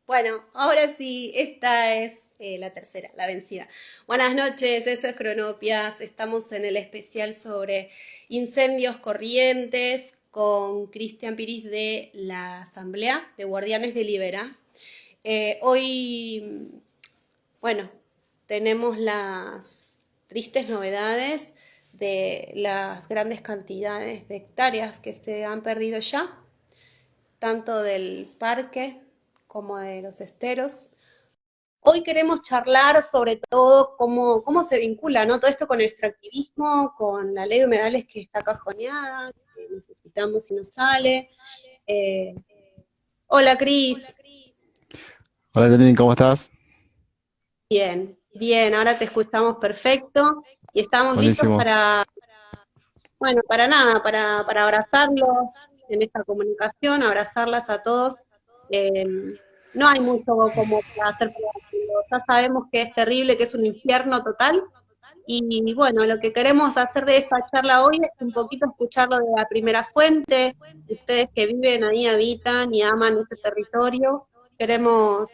Bueno, ahora sí, esta es la tercera, la vencida. Buenas noches, esto es Cronopias. Estamos en el especial sobre incendios corrientes con Cristian Piris de la Asamblea de Guardianes de Libera. Hoy, bueno, tenemos las tristes novedades de las grandes cantidades de hectáreas que se han perdido ya, tanto del parque como de los esteros. Hoy queremos charlar sobre todo cómo se vincula, ¿no? Todo esto con el extractivismo, con la ley de humedales que está cajoneada, que necesitamos y no sale. Eh, Hola, Cris. Hola Janine, ¿cómo estás? Bien, bien, ahora te escuchamos perfecto y estamos listos Buenísimo. para, bueno, para nada, para abrazarlos en esta comunicación, abrazarlas a todos. Eh, no hay mucho como para hacer preámbulo. Ya sabemos que es terrible, que es un infierno total. Y bueno, lo que queremos hacer de esta charla hoy es un poquito escucharlo de la primera fuente. Ustedes que viven ahí, habitan y aman este territorio, queremos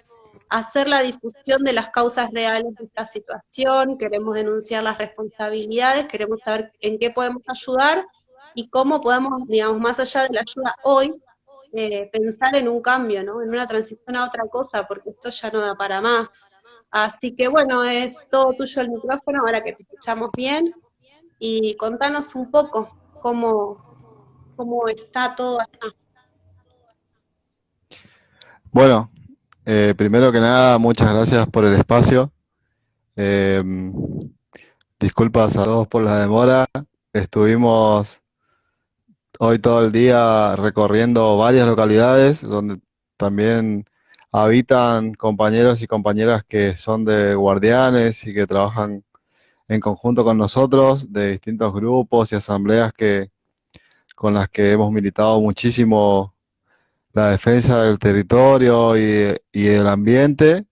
hacer la difusión de las causas reales de esta situación, queremos denunciar las responsabilidades, queremos saber en qué podemos ayudar y cómo podemos, digamos, más allá de la ayuda hoy, pensar en un cambio, ¿no? En una transición a otra cosa, porque esto ya no da para más. Así que bueno, es todo tuyo el micrófono, ahora que te escuchamos bien, y contanos un poco cómo está todo allá. Bueno, primero que nada, muchas gracias por el espacio. Eh, Disculpas a todos por la demora. Estuvimos hoy todo el día recorriendo varias localidades donde también habitan compañeros y compañeras que son de guardianes y que trabajan en conjunto con nosotros, de distintos grupos y asambleas con las que hemos militado muchísimo la defensa del territorio y el ambiente.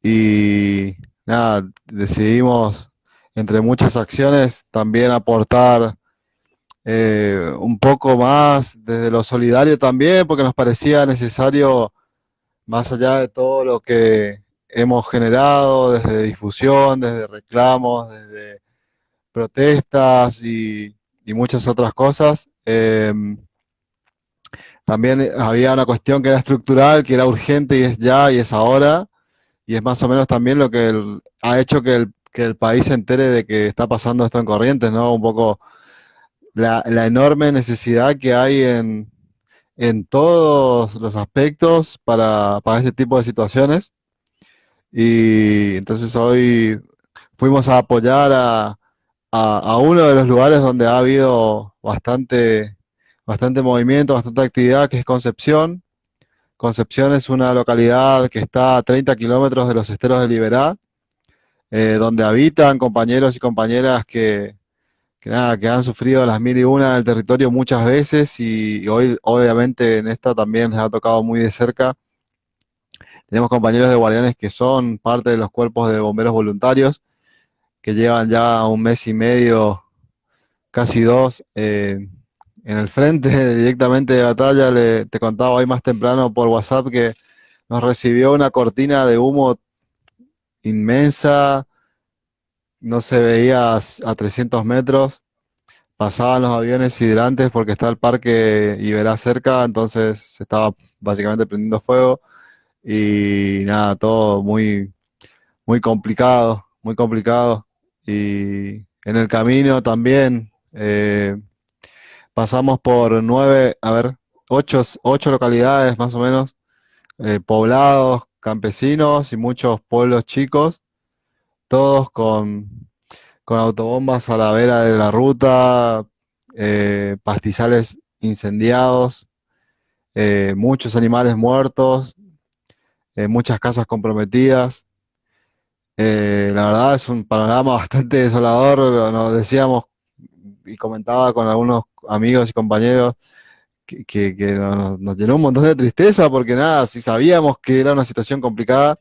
Y nada, decidimos, entre muchas acciones, también aportar un poco más desde lo solidario también, porque nos parecía necesario, más allá de todo lo que hemos generado, desde difusión, desde reclamos, desde protestas y muchas otras cosas. También había una cuestión que era estructural, que era urgente y es ya y es ahora, y es más o menos también lo que ha hecho que el país se entere de que está pasando esto en Corrientes, ¿no? Un poco la enorme necesidad que hay en todos los aspectos para este tipo de situaciones. Y entonces hoy fuimos a apoyar a uno de los lugares donde ha habido bastante movimiento, bastante actividad, que es Concepción. Concepción es una localidad que está a 30 kilómetros de los esteros de Liberá, donde habitan compañeros y compañeras nada, que han sufrido las mil y una del territorio muchas veces y hoy obviamente en esta también les ha tocado muy de cerca. Tenemos compañeros de guardianes que son parte de los cuerpos de bomberos voluntarios, que llevan ya un mes y medio, casi dos, en el frente directamente de batalla. Te contaba hoy más temprano por WhatsApp que nos recibió una cortina de humo inmensa, no se veía a 300 metros, pasaban los aviones hidrantes porque está el parque Iberá cerca, entonces se estaba básicamente prendiendo fuego y nada, todo muy complicado, muy complicado. Y en el camino también pasamos por ocho localidades más o menos, poblados, campesinos y muchos pueblos chicos, todos con autobombas a la vera de la ruta, pastizales incendiados, muchos animales muertos, muchas casas comprometidas. La verdad es un panorama bastante desolador. Nos decíamos y comentaba con algunos amigos y compañeros que nos llenó un montón de tristeza porque nada, si sabíamos que era una situación complicada,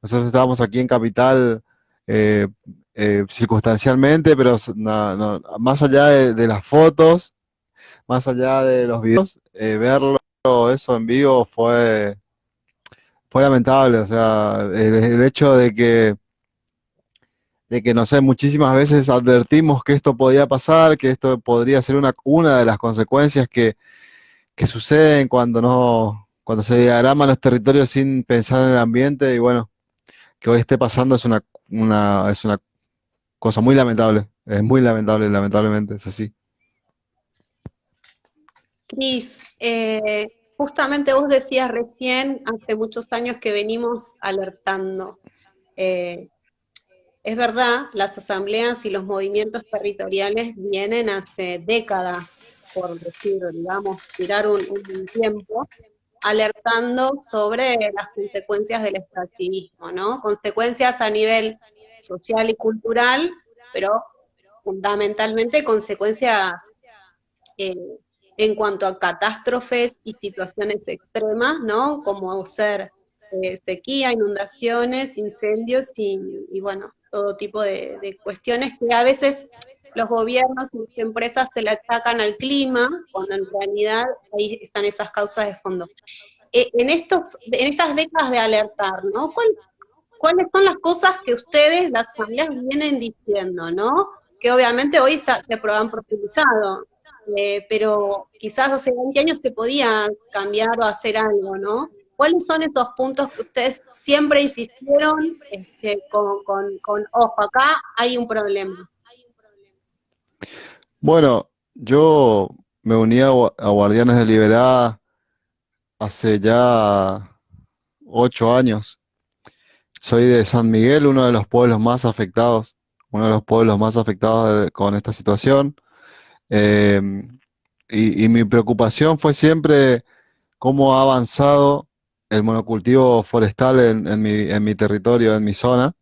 nosotros estábamos aquí en Capital eh, circunstancialmente, pero más allá de las fotos, más allá de los videos, verlo eso en vivo fue fue lamentable, o sea, el hecho de que, no sé, muchísimas veces advertimos que esto podía pasar, que esto podría ser una de las consecuencias que suceden cuando se diagraman los territorios sin pensar en el ambiente, y bueno, que hoy esté pasando es una cosa muy lamentable, lamentablemente, es así. Cris, justamente vos decías recién, hace muchos años que venimos alertando. Eh, es verdad, las asambleas y los movimientos territoriales vienen hace décadas, por decir, digamos, tirar un tiempo, alertando sobre las consecuencias del extractivismo, ¿no? Consecuencias a nivel social y cultural, pero fundamentalmente consecuencias eh, en cuanto a catástrofes y situaciones extremas, ¿no? Como ser sequía, inundaciones, incendios y, bueno, todo tipo de cuestiones que a veces los gobiernos y las empresas se le achacan al clima, cuando en realidad ahí están esas causas de fondo. En estas décadas de alertar, ¿no? ¿Cuáles son las cosas que ustedes, las asambleas, vienen diciendo, ¿no? Que obviamente hoy se han profundizado, pero quizás hace 20 años se podía cambiar o hacer algo, ¿no? ¿Cuáles son estos puntos que ustedes siempre insistieron ojo, acá hay un problema? Bueno, yo me uní a Guardianes de Liberá hace ya 8 años. Soy de San Miguel, uno de los pueblos más afectados, con esta situación. Eh, y mi preocupación fue siempre cómo ha avanzado el monocultivo forestal en mi territorio, en mi zona,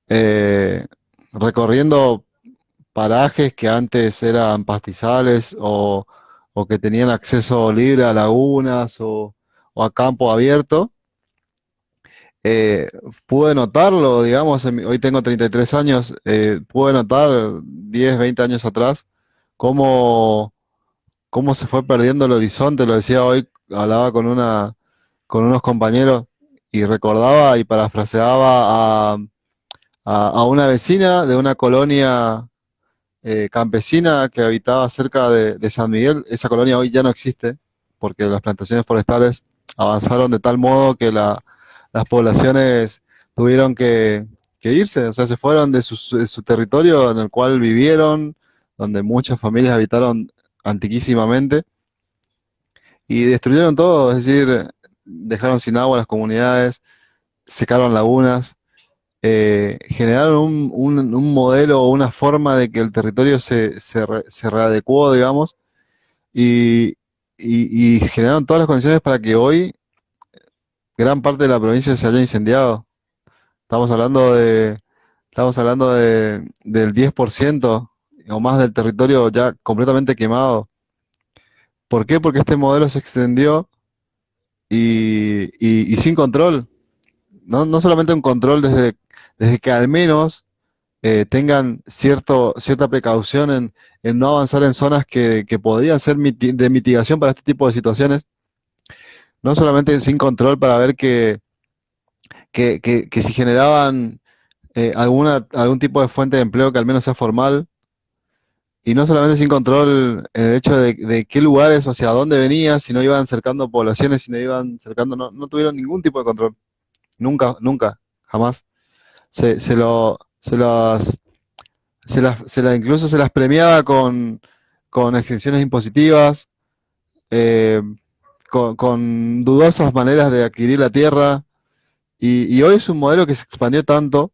eh, recorriendo parajes que antes eran pastizales o que tenían acceso libre a lagunas o a campo abierto. eh, Pude notarlo, digamos, hoy tengo 33 años, pude notar 10, 20 años atrás cómo se fue perdiendo el horizonte. Lo decía hoy, hablaba con unos compañeros y recordaba y parafraseaba a una vecina de una colonia campesina que habitaba cerca de San Miguel. Esa colonia hoy ya no existe porque las plantaciones forestales avanzaron de tal modo que las poblaciones tuvieron que irse, o sea, se fueron de su territorio en el cual vivieron, donde muchas familias habitaron antiquísimamente y destruyeron todo, es decir, dejaron sin agua las comunidades, secaron lagunas, generaron un modelo o una forma de que el territorio se readecuó, digamos, y, y generaron todas las condiciones para que hoy gran parte de la provincia se haya incendiado. Estamos hablando del 10% o más del territorio ya completamente quemado. ¿Por qué? Porque este modelo se extendió y sin control. No solamente un control desde que al menos tengan cierta precaución en no avanzar en zonas que podrían ser de mitigación para este tipo de situaciones, no solamente sin control para ver que si generaban algún tipo de fuente de empleo que al menos sea formal, y no solamente sin control en el hecho de qué lugares o hacia dónde venían, si no iban cercando poblaciones, si no iban cercando, no tuvieron ningún tipo de control, nunca, nunca, jamás. Se lo, incluso se las premiaba con exenciones impositivas, eh, con dudosas maneras de adquirir la tierra, y hoy es un modelo que se expandió tanto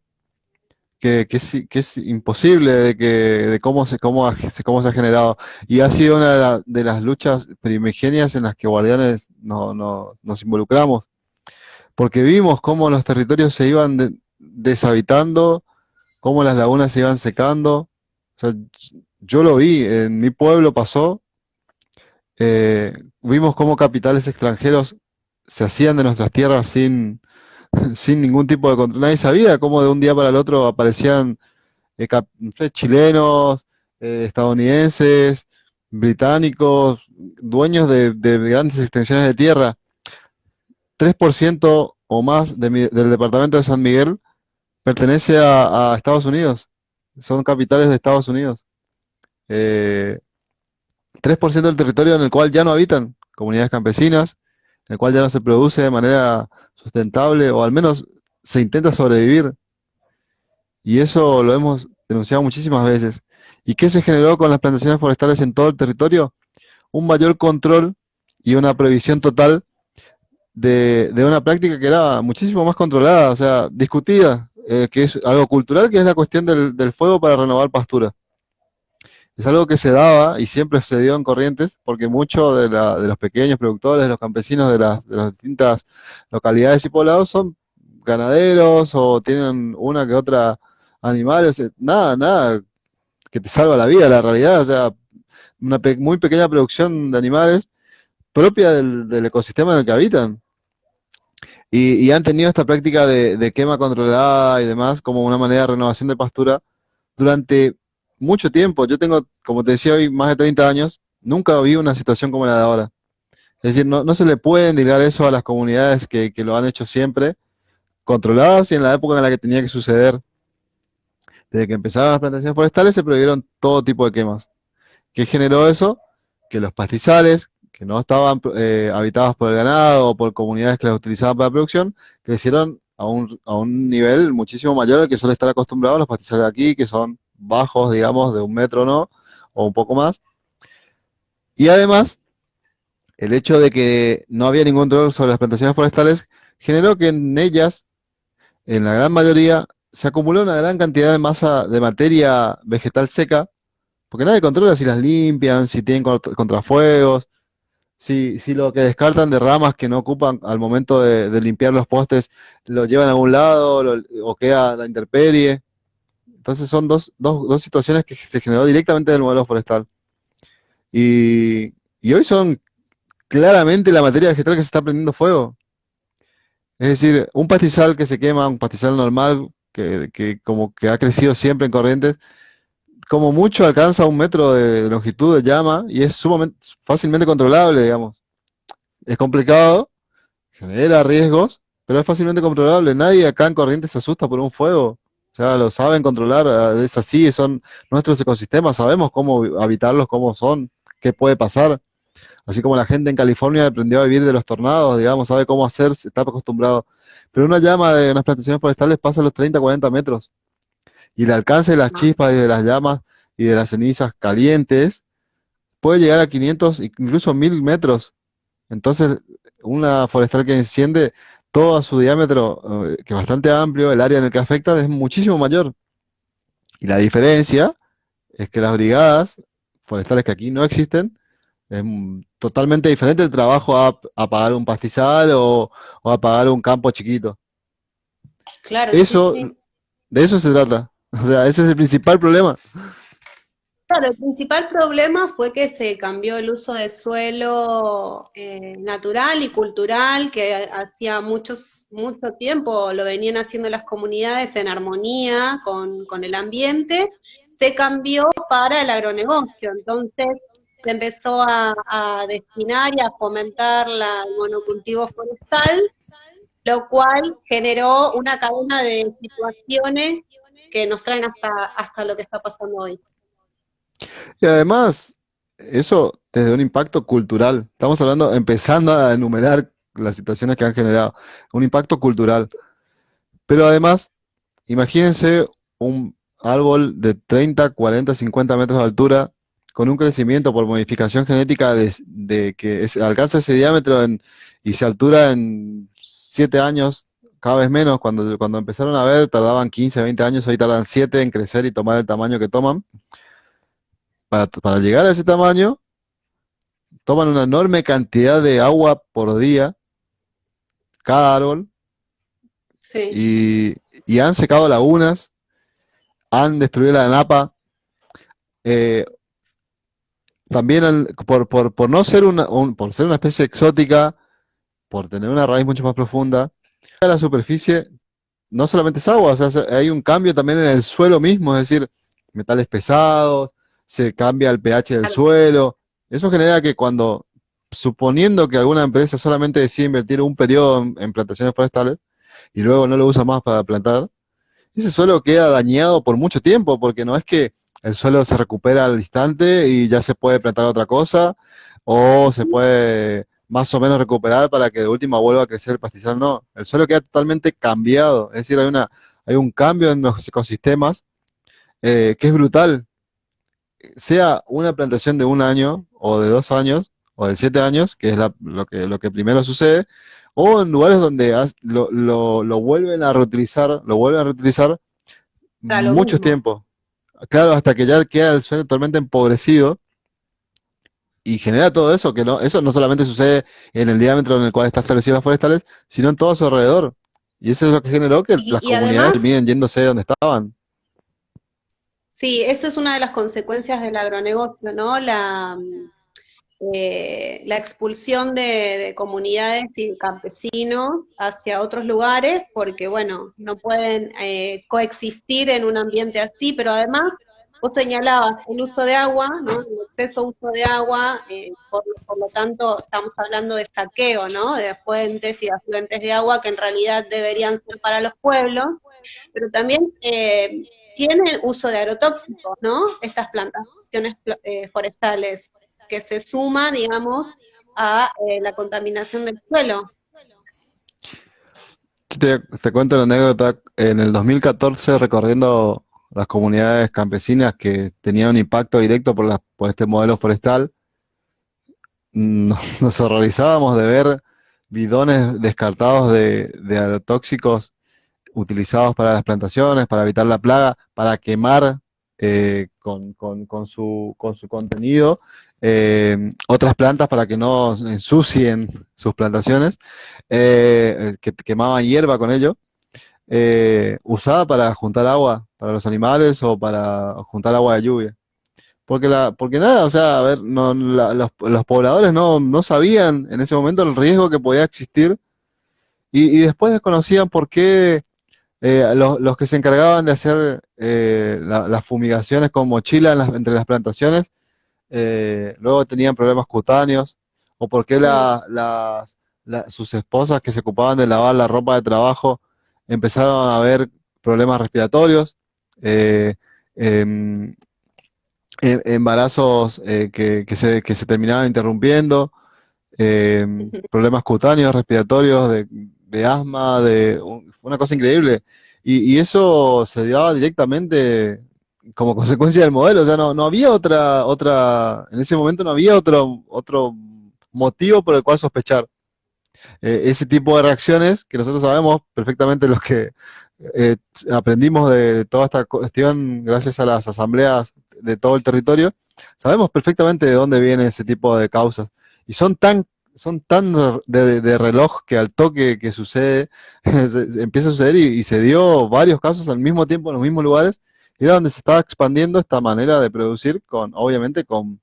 que es imposible de cómo se ha generado. Y ha sido una de las luchas primigenias en las que Guardianes nos involucramos, porque vimos cómo los territorios se iban deshabitando, cómo las lagunas se iban secando. O sea, yo lo vi, en mi pueblo pasó, vimos cómo capitales extranjeros se hacían de nuestras tierras sin ningún tipo de control. Nadie sabía cómo de un día para el otro aparecían no sé, chilenos, estadounidenses, británicos, dueños de grandes extensiones de tierra. 3% o más del departamento de San Miguel pertenece a Estados Unidos. Son capitales de Estados Unidos. Eh, 3% del territorio en el cual ya no habitan comunidades campesinas, en el cual ya no se produce de manera sustentable o al menos se intenta sobrevivir. Y eso lo hemos denunciado muchísimas veces. ¿Y qué se generó con las plantaciones forestales en todo el territorio? Un mayor control y una prohibición total de una práctica que era muchísimo más controlada, o sea, discutida, que es algo cultural, que es la cuestión del fuego para renovar pastura. Es algo que se daba y siempre se dio en Corrientes, porque muchos de los pequeños productores, de los campesinos de las distintas localidades y poblados son ganaderos o tienen una que otra animales, nada que te salva la vida, la realidad, o sea, una muy pequeña producción de animales propia del ecosistema en el que habitan. Y han tenido esta práctica de quema controlada y demás como una manera de renovación de pastura durante mucho tiempo. Yo tengo, como te decía hoy, más de 30 años, nunca vi una situación como la de ahora. Es decir, no se le puede indicar eso a las comunidades que lo han hecho siempre, controladas y en la época en la que tenía que suceder. Desde que empezaron las plantaciones forestales se prohibieron todo tipo de quemas. ¿Qué generó eso? Que los pastizales, que no estaban habitados por el ganado o por comunidades que las utilizaban para la producción, crecieron a un nivel muchísimo mayor al que suele estar acostumbrados los pastizales de aquí, que son bajos, digamos, de 1 metro, ¿no? O un poco más. Y además, el hecho de que no había ningún control sobre las plantaciones forestales generó que en ellas, en la gran mayoría, se acumuló una gran cantidad de masa de materia vegetal seca, porque nadie controla si las limpian, si tienen contrafuegos, si lo que descartan de ramas que no ocupan al momento de limpiar los postes lo llevan a un lado o queda la intemperie. Entonces son dos situaciones que se generó directamente del modelo forestal. Y hoy son claramente la materia vegetal que se está prendiendo fuego. Es decir, un pastizal que se quema, un pastizal normal, que como que ha crecido siempre en Corrientes, como mucho alcanza 1 metro de longitud de llama y es sumamente fácilmente controlable, digamos. Es complicado, genera riesgos, pero es fácilmente controlable. Nadie acá en Corrientes se asusta por un fuego. O sea, lo saben controlar, es así, son nuestros ecosistemas, sabemos cómo habitarlos, cómo son, qué puede pasar. Así como la gente en California aprendió a vivir de los tornados, digamos, sabe cómo hacer, está acostumbrado. Pero una llama de unas plantaciones forestales pasa a los 30, 40 metros. Y el alcance de las Ah, chispas y de las llamas y de las cenizas calientes puede llegar a 500, incluso 1000 metros. Entonces, una forestal que enciende todo su diámetro, que es bastante amplio, el área en el que afecta es muchísimo mayor. Y la diferencia es que las brigadas forestales que aquí no existen, es totalmente diferente el trabajo a pagar un pastizal o a pagar un campo chiquito. claro, sí, Eso, sí. de eso se trata. O sea, ese es el principal problema. Claro, el principal problema fue que se cambió el uso de suelo natural y cultural, que hacía mucho tiempo lo venían haciendo las comunidades en armonía con el ambiente, se cambió para el agronegocio. Entonces se empezó a destinar y a fomentar el monocultivo forestal, lo cual generó una cadena de situaciones que nos traen hasta lo que está pasando hoy. Y además, eso desde un impacto cultural. Estamos hablando, empezando a enumerar las situaciones que han generado. Un impacto cultural. Pero además, imagínense un árbol de 30, 40, 50 metros de altura con un crecimiento por modificación genética de que alcanza ese diámetro y se altura en 7 años, cada vez menos. Cuando empezaron a ver, tardaban 15, 20 años, hoy tardan 7 en crecer y tomar el tamaño que toman. Para llegar a ese tamaño, toman una enorme cantidad de agua por día, cada árbol, Sí. y, y han secado lagunas, han destruido la napa. eh, También por no ser por ser una especie exótica, por tener una raíz mucho más profunda, la superficie no solamente es agua, o sea, hay un cambio también en el suelo mismo, es decir, metales pesados, se cambia el pH del suelo. Eso genera que cuando suponiendo que alguna empresa solamente decide invertir un periodo en plantaciones forestales y luego no lo usa más para plantar, ese suelo queda dañado por mucho tiempo, porque no es que el suelo se recupera al instante y ya se puede plantar otra cosa, o se puede más o menos recuperar para que de última vuelva a crecer el pastizal. No, el suelo queda totalmente cambiado, es decir, hay un cambio en los ecosistemas que es brutal. Sea una plantación de un año, o de 2 años, o de 7 años, que es lo que primero sucede, o en lugares donde lo vuelven a reutilizar, Para lo muchos mismo. tiempos. Claro, hasta que ya queda el suelo totalmente empobrecido y genera todo eso, que no, eso no solamente sucede en el diámetro en el cual están establecidas las forestales, sino en todo a su alrededor. Y eso es lo que generó que las Y comunidades además, terminen yéndose de donde estaban. sí, eso es una de las consecuencias del agronegocio, ¿no? La expulsión de comunidades y campesinos hacia otros lugares, porque, bueno, no pueden coexistir en un ambiente así, pero además, vos señalabas el uso de agua, ¿no? El exceso uso de agua, por lo tanto, estamos hablando de saqueo, ¿no? De fuentes y afluentes de agua que en realidad deberían ser para los pueblos, pero también tienen uso de agrotóxicos, ¿no? Estas plantaciones forestales, que se suma, digamos, a la contaminación del suelo. Te cuento la anécdota, en el 2014 recorriendo las comunidades campesinas que tenían un impacto directo por este modelo forestal, nos horrorizábamos de ver bidones descartados de agrotóxicos utilizados para las plantaciones, para evitar la plaga, para quemar con su contenido otras plantas para que no ensucien sus plantaciones, que quemaban hierba con ello, usada para juntar agua para los animales o para juntar agua de lluvia. Porque nada, o sea, a ver, los pobladores no sabían en ese momento el riesgo que podía existir y después desconocían por qué los que se encargaban de hacer las fumigaciones con mochila entre las plantaciones, luego tenían problemas cutáneos, o por qué Mm. sus esposas que se ocupaban de lavar la ropa de trabajo empezaron a ver problemas respiratorios, eh, em, embarazos que se terminaban interrumpiendo, problemas cutáneos, respiratorios, de asma, fue una cosa increíble. Y eso se daba directamente como consecuencia del modelo, o sea, no había en ese momento no había otro motivo por el cual sospechar. Ese tipo de reacciones que nosotros sabemos perfectamente los que eh, aprendimos de toda esta cuestión gracias a las asambleas de todo el territorio, sabemos perfectamente de dónde viene ese tipo de causas. Y son tan de reloj que al toque que sucede, se empieza a suceder y se dio varios casos al mismo tiempo en los mismos lugares, y era donde se estaba expandiendo esta manera de producir obviamente con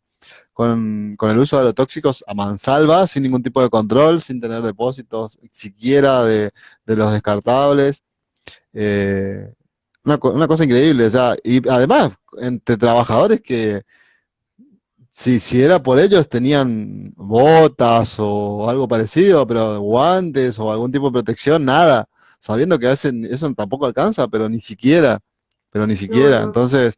el uso de agrotóxicos a mansalva, sin ningún tipo de control, sin tener depósitos siquiera de los descartables. Eh, una cosa increíble, o sea, y además, entre trabajadores que, si era por ellos, tenían botas o algo parecido, pero guantes o algún tipo de protección, nada, sabiendo que a veces eso tampoco alcanza, pero ni No, siquiera. no. Entonces,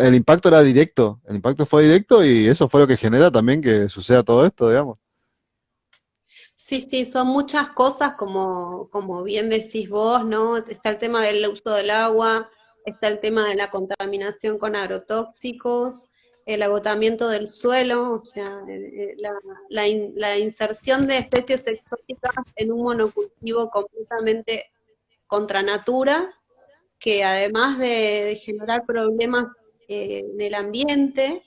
el impacto era directo, el impacto fue directo y eso fue lo que genera también que suceda todo esto, digamos. Sí, sí, son muchas cosas como bien decís vos, ¿no? Está el tema del uso del agua, está el tema de la contaminación con agrotóxicos, el agotamiento del suelo, o sea, la inserción de especies exóticas en un monocultivo completamente contra natura, que además de generar problemas en el ambiente,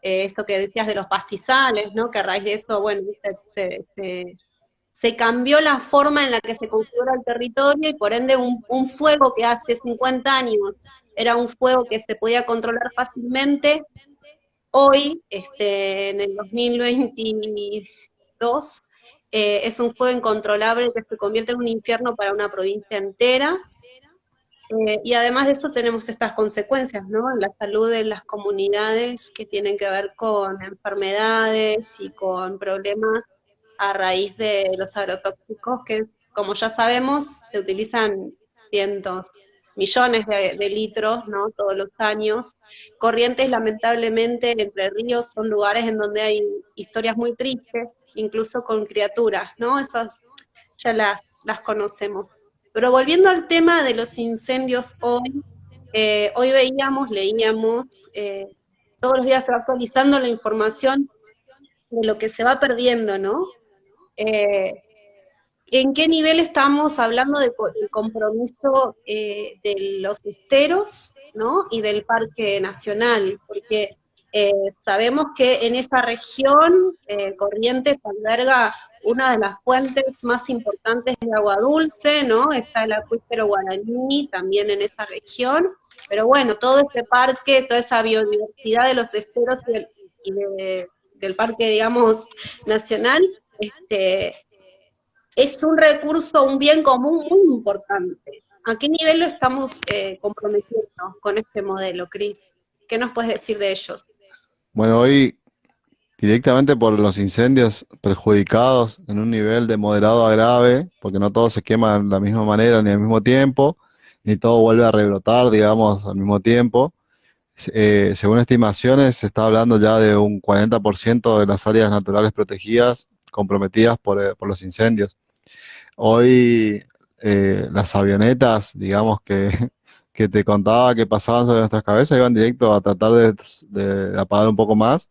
esto que decías de los pastizales, ¿no? Que a raíz de eso, bueno, se cambió la forma en la que se configura el territorio y por ende un fuego que hace 50 años era un fuego que se podía controlar fácilmente, hoy, en el 2022, es un fuego incontrolable que se convierte en un infierno para una provincia entera Y además de eso tenemos estas consecuencias, ¿no? En la salud de las comunidades que tienen que ver con enfermedades y con problemas a raíz de los agrotóxicos que, como ya sabemos, se utilizan cientos, millones de litros, ¿no? Todos los años. Corrientes, lamentablemente, Entre Ríos son lugares en donde hay historias muy tristes, incluso con criaturas, ¿no? Esas ya las conocemos. Pero volviendo al tema de los incendios hoy, hoy veíamos, leíamos, todos los días se va actualizando la información de lo que se va perdiendo, ¿no? Eh, ¿En qué nivel estamos hablando del compromiso de los esteros, ¿no? Y del Parque Nacional? Porque sabemos que en esa región Corrientes alberga una de las fuentes más importantes de agua dulce, ¿no? Está el acuífero Guaraní también en esa región, pero bueno, todo este parque, toda esa biodiversidad de los esteros del parque, digamos, nacional, es un recurso, un bien común muy importante. ¿A qué nivel lo estamos comprometiendo con este modelo, Cris? ¿Qué nos puedes decir de ellos? Bueno, hoy directamente por los incendios perjudicados en un nivel de moderado a grave, porque no todo se quema de la misma manera ni al mismo tiempo, ni todo vuelve a rebrotar, digamos, al mismo tiempo. Según estimaciones, se está hablando ya de un 40% de las áreas naturales protegidas comprometidas por los incendios. Hoy las avionetas, digamos que te contaba que pasaban sobre nuestras cabezas, iban directo a tratar de apagar un poco más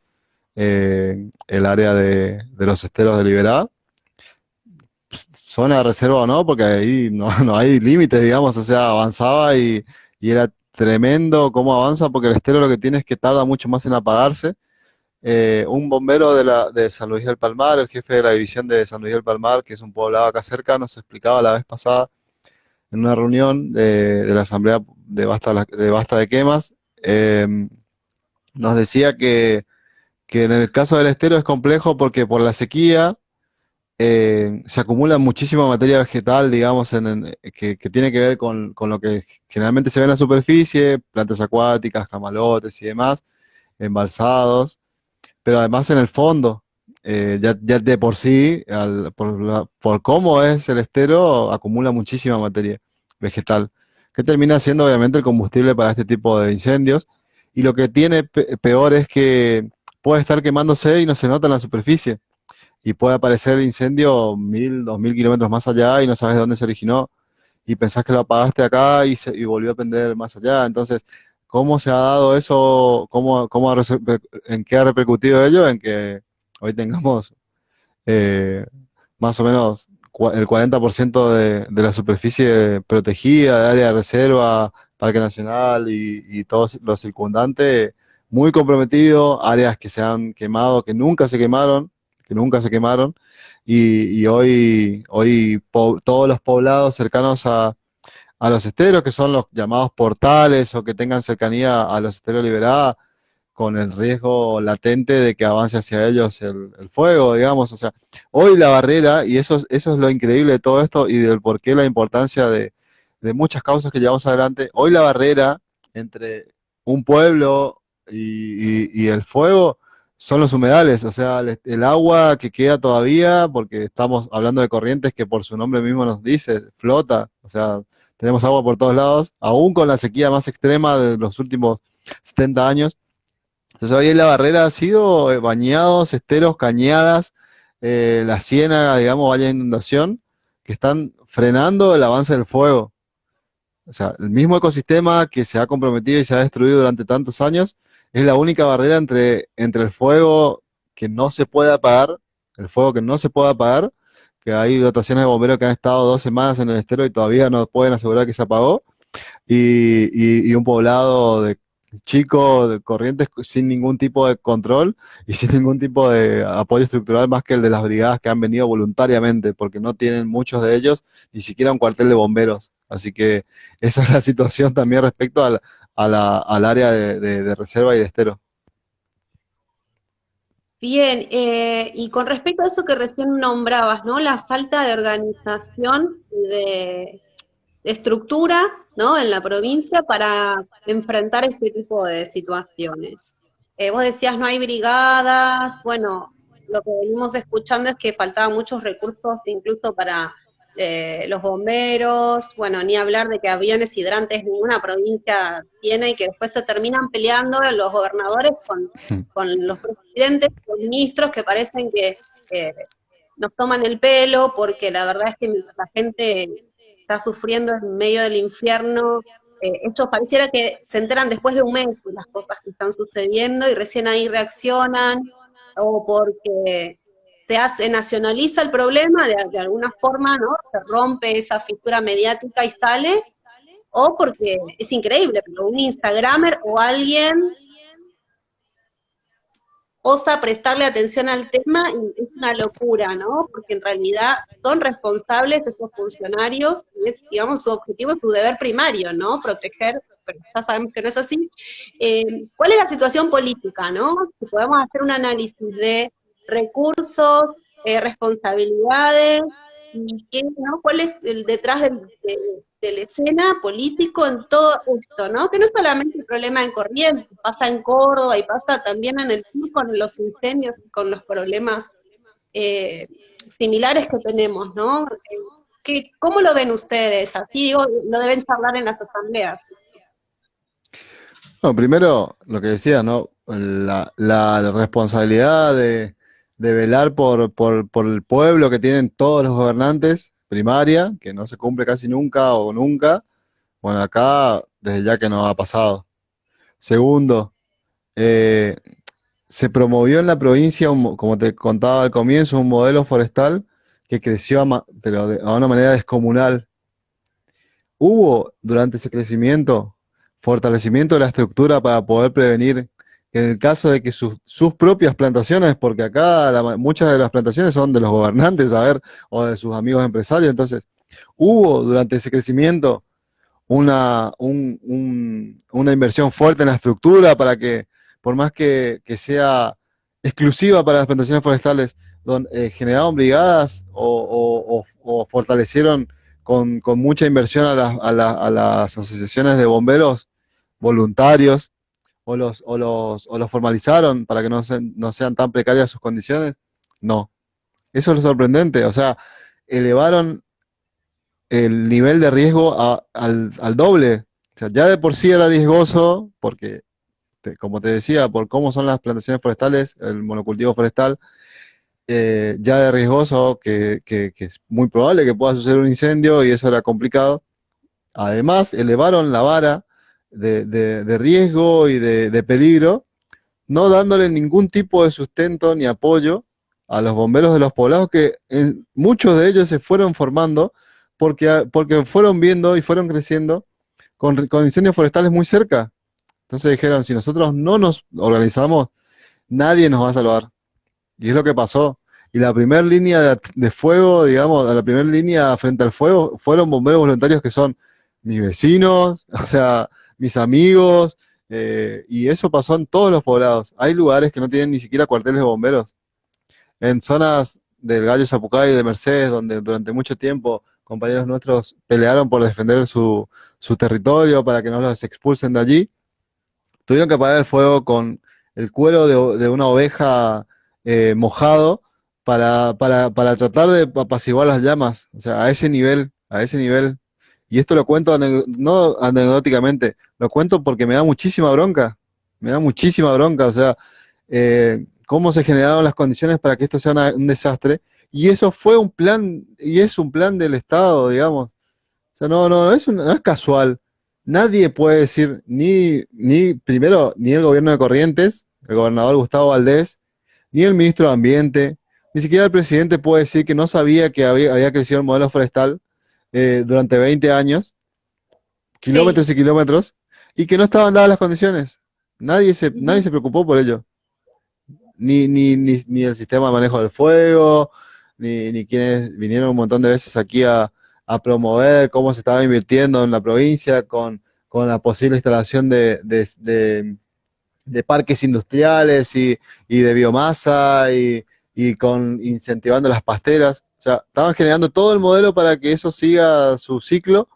el área de los esteros de Liberá. Zona de reserva o no, porque ahí no, no hay límites, digamos, o sea, avanzaba y era tremendo cómo avanza, porque el estero lo que tiene es que tarda mucho más en apagarse. Un bombero de San Luis del Palmar, el jefe de la división de San Luis del Palmar, que es un poblado acá cerca, nos explicaba la vez pasada en una reunión de la asamblea de Basta de Quemas, nos decía que en el caso del estero es complejo porque por la sequía se acumula muchísima materia vegetal, digamos, que tiene que ver con lo que generalmente se ve en la superficie, plantas acuáticas, camalotes y demás, embalsados, pero además en el fondo, ya de por sí, por cómo es el estero, acumula muchísima materia vegetal, que termina siendo obviamente el combustible para este tipo de incendios. Y lo que tiene peor es que puede estar quemándose y no se nota en la superficie. Y puede aparecer el incendio 1000, 2000 kilómetros más allá y no sabes de dónde se originó. Y pensás que lo apagaste acá y volvió a prender más allá. Entonces, ¿cómo se ha dado eso? ¿En qué ha repercutido ello? En que hoy tengamos eh, más o menos el 40% de la superficie protegida, de área de reserva, Parque Nacional y todo lo circundante, muy comprometido, áreas que se han quemado, que nunca se quemaron, y hoy todos los poblados cercanos a los esteros, que son los llamados portales o que tengan cercanía a los esteros liberados, con el riesgo latente de que avance hacia ellos el fuego, digamos. O sea, hoy la barrera, y eso es lo increíble de todo esto y del por qué la importancia de muchas causas que llevamos adelante, hoy la barrera entre un pueblo y el fuego son los humedales, o sea, el agua que queda todavía, porque estamos hablando de Corrientes que por su nombre mismo nos dice, flota, o sea, tenemos agua por todos lados, aún con la sequía más extrema de los últimos 70 años. Entonces hoy en la barrera ha sido bañados, esteros, cañadas, la ciénaga, digamos, valla de inundación, que están frenando el avance del fuego. O sea, el mismo ecosistema que se ha comprometido y se ha destruido durante tantos años es la única barrera entre el fuego que no se puede apagar, el fuego que no se puede apagar, que hay dotaciones de bomberos que han estado 2 semanas en el estero y todavía no pueden asegurar que se apagó, y un poblado de chicos, de Corrientes, sin ningún tipo de control y sin ningún tipo de apoyo estructural más que el de las brigadas que han venido voluntariamente, porque no tienen muchos de ellos ni siquiera un cuartel de bomberos. Así que esa es la situación también respecto al área de reserva y de estero. Bien, y con respecto a eso que recién nombrabas, ¿no? La falta de organización y de estructura ¿no? En la provincia para enfrentar este tipo de situaciones. Vos decías no hay brigadas, bueno, lo que venimos escuchando es que faltaban muchos recursos incluso para los bomberos, bueno, ni hablar de que aviones hidrantes ninguna provincia tiene y que después se terminan peleando los gobernadores con los presidentes, con ministros que parecen que eh, nos toman el pelo, porque la verdad es que mientras la gente está sufriendo en medio del infierno, ellos pareciera que se enteran después de un mes de las cosas que están sucediendo y recién ahí reaccionan, o porque se nacionaliza el problema de alguna forma, ¿no? Se rompe esa fisura mediática y sale, o porque es increíble, pero un Instagramer o alguien osa prestarle atención al tema y es una locura, ¿no? Porque en realidad son responsables esos funcionarios, y es, digamos, su objetivo es su deber primario, ¿no? Proteger, pero ya sabemos que no es así. ¿Cuál es la situación política, no? Si podemos hacer un análisis de recursos, responsabilidades, y qué, ¿no? ¿Cuál es el detrás de la escena político en todo esto, ¿no? Que no es solamente el problema en Corrientes, pasa en Córdoba y pasa también en el sur con los incendios y con los problemas eh, similares que tenemos, ¿no? ¿Cómo lo ven ustedes? Así digo, lo deben charlar en las asambleas. Bueno, primero, lo que decía, ¿no? La responsabilidad de velar por el pueblo que tienen todos los gobernantes, primaria, que no se cumple casi nunca o nunca. Bueno, acá, desde ya que no ha pasado. Segundo, eh, se promovió en la provincia, como te contaba al comienzo, un modelo forestal que creció pero a una manera descomunal. Hubo durante ese crecimiento fortalecimiento de la estructura para poder prevenir que en el caso de que sus propias plantaciones, porque acá muchas de las plantaciones son de los gobernantes, a ver, o de sus amigos empresarios, entonces hubo durante ese crecimiento una inversión fuerte en la estructura para que, por más que sea exclusiva para las plantaciones forestales, generaron brigadas o fortalecieron con mucha inversión a las asociaciones de bomberos voluntarios o los formalizaron para que no sean tan precarias sus condiciones. No, eso es lo sorprendente, o sea, elevaron el nivel de riesgo al doble. O sea, ya de por sí era riesgoso, porque, como te decía, por cómo son las plantaciones forestales, el monocultivo forestal, ya de riesgoso, que es muy probable que pueda suceder un incendio y eso era complicado. Además, elevaron la vara de riesgo y de peligro, no dándole ningún tipo de sustento ni apoyo a los bomberos de los poblados que muchos de ellos se fueron formando porque fueron viendo y fueron creciendo con incendios forestales muy cerca. Entonces dijeron, si nosotros no nos organizamos, nadie nos va a salvar. Y es lo que pasó. Y la primera línea de fuego, digamos, la primera línea frente al fuego, fueron bomberos voluntarios que son mis vecinos, o sea, mis amigos, y eso pasó en todos los poblados. Hay lugares que no tienen ni siquiera cuarteles de bomberos. En zonas del Gallo Zapucay y de Mercedes, donde durante mucho tiempo compañeros nuestros pelearon por defender su territorio para que no los expulsen de allí, tuvieron que apagar el fuego con el cuero de una oveja mojado para tratar de apaciguar las llamas, o sea, a ese nivel, a ese nivel. Y esto lo cuento no anecdóticamente, lo cuento porque me da muchísima bronca, o sea, cómo se generaron las condiciones para que esto sea un desastre. Y eso fue un plan, y es un plan del Estado, digamos. O sea, no es casual. Nadie puede decir, primero, ni el gobierno de Corrientes, el gobernador Gustavo Valdés, ni el ministro de Ambiente, ni siquiera el presidente puede decir que no sabía que había crecido el modelo forestal durante 20 años, Sí. kilómetros y kilómetros, y que no estaban dadas las condiciones. Nadie se preocupó por ello. Ni el sistema de manejo del fuego, ni quienes vinieron un montón de veces aquí a promover cómo se estaba invirtiendo en la provincia con la posible instalación de parques industriales y de biomasa y con incentivando las pasteras. O sea, estaban generando todo el modelo para que eso siga su ciclo,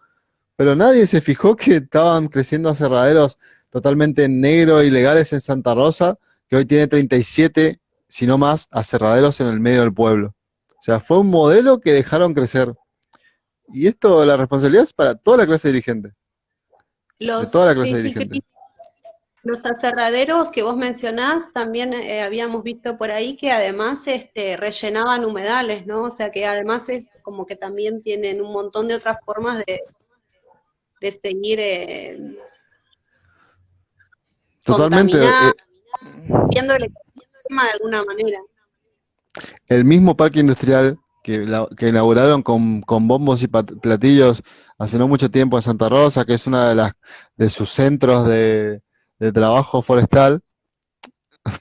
pero nadie se fijó que estaban creciendo aserraderos totalmente negros, ilegales en Santa Rosa, que hoy tiene 37, si no más, aserraderos en el medio del pueblo. O sea, fue un modelo que dejaron crecer. Y esto, la responsabilidad es para toda la clase dirigente, de toda la clase Sí, sí, dirigente. Cris, los aserraderos que vos mencionás, también habíamos visto por ahí que además rellenaban humedales, ¿no? O sea que además es como que también tienen un montón de otras formas de seguir Totalmente. contaminando, viendo el ecosistema de alguna manera. El mismo parque industrial que inauguraron con bombos y platillos hace no mucho tiempo en Santa Rosa, que es una de sus centros de trabajo forestal,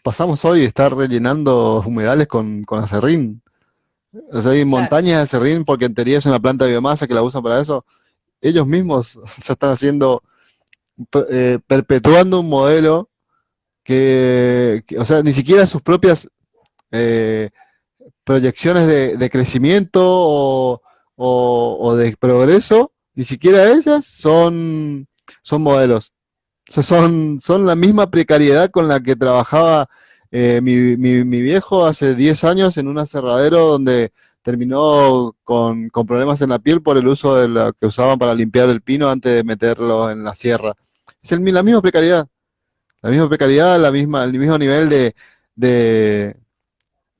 pasamos hoy a estar rellenando humedales con acerrín. O sea, hay Claro. montañas de acerrín porque en teoría es una planta de biomasa que la usan para eso. Ellos mismos se están haciendo, perpetuando un modelo o sea, ni siquiera sus propias eh, proyecciones de crecimiento o de progreso, ni siquiera ellas son modelos. O sea, son la misma precariedad con la que trabajaba mi viejo hace 10 años en un aserradero donde terminó con problemas en la piel por el uso de lo que usaban para limpiar el pino antes de meterlo en la sierra. Es la misma precariedad, el mismo nivel de,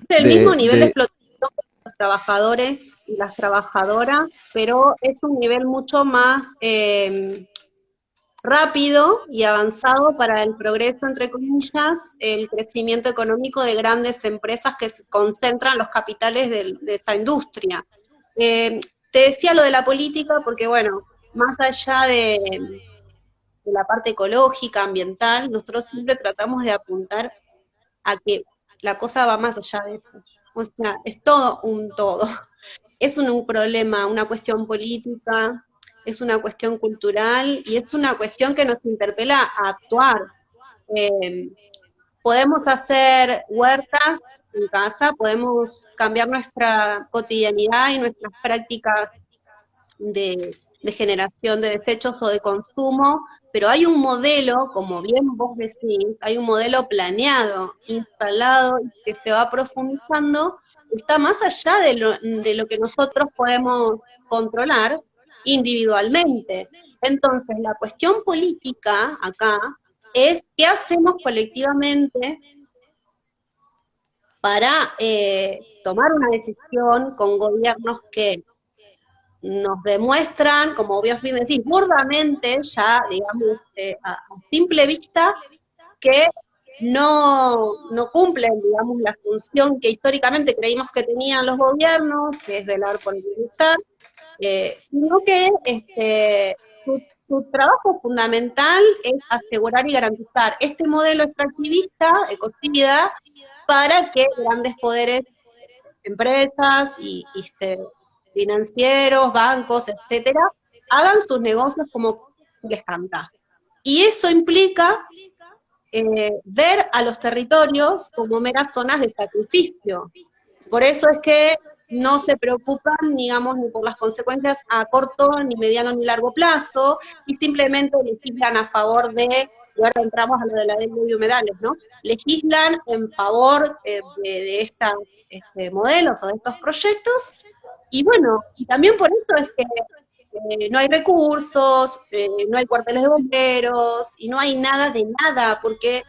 El mismo de, nivel de de explotación de los trabajadores y las trabajadoras, pero es un nivel mucho más rápido y avanzado para el progreso, entre comillas, el crecimiento económico de grandes empresas que concentran los capitales de esta industria. Eh, Te decía lo de la política porque, bueno, más allá de la parte ecológica, ambiental, nosotros siempre tratamos de apuntar a que la cosa va más allá de eso. O sea, es todo un todo. Es un problema, una cuestión política, es una cuestión cultural y es una cuestión que nos interpela a actuar. Eh, Podemos hacer huertas en casa, podemos cambiar nuestra cotidianidad y nuestras prácticas de generación de desechos o de consumo, pero hay un modelo, como bien vos decís, hay un modelo planeado, instalado, que se va profundizando, está más allá de lo que nosotros podemos controlar individualmente. Entonces, la cuestión política acá es qué hacemos colectivamente para tomar una decisión con gobiernos que nos demuestran, como vos bien decís, burdamente, ya, digamos, a simple vista, que no cumplen, digamos, la función que históricamente creímos que tenían los gobiernos, que es velar por el bienestar, sino que su trabajo fundamental es asegurar y garantizar este modelo extractivista, ecocida, para que grandes poderes, empresas financieros, bancos, etcétera, hagan sus negocios como les canta. Y eso implica ver a los territorios como meras zonas de sacrificio. Por eso es que no se preocupan, digamos, ni por las consecuencias a corto, ni mediano, ni largo plazo, y simplemente legislan a favor y ahora entramos a lo de la ley de humedales, ¿no? Legislan en favor de estos modelos o de estos proyectos, y bueno, y también por eso es que no hay recursos, no hay cuarteles de bomberos, y no hay nada de nada, porque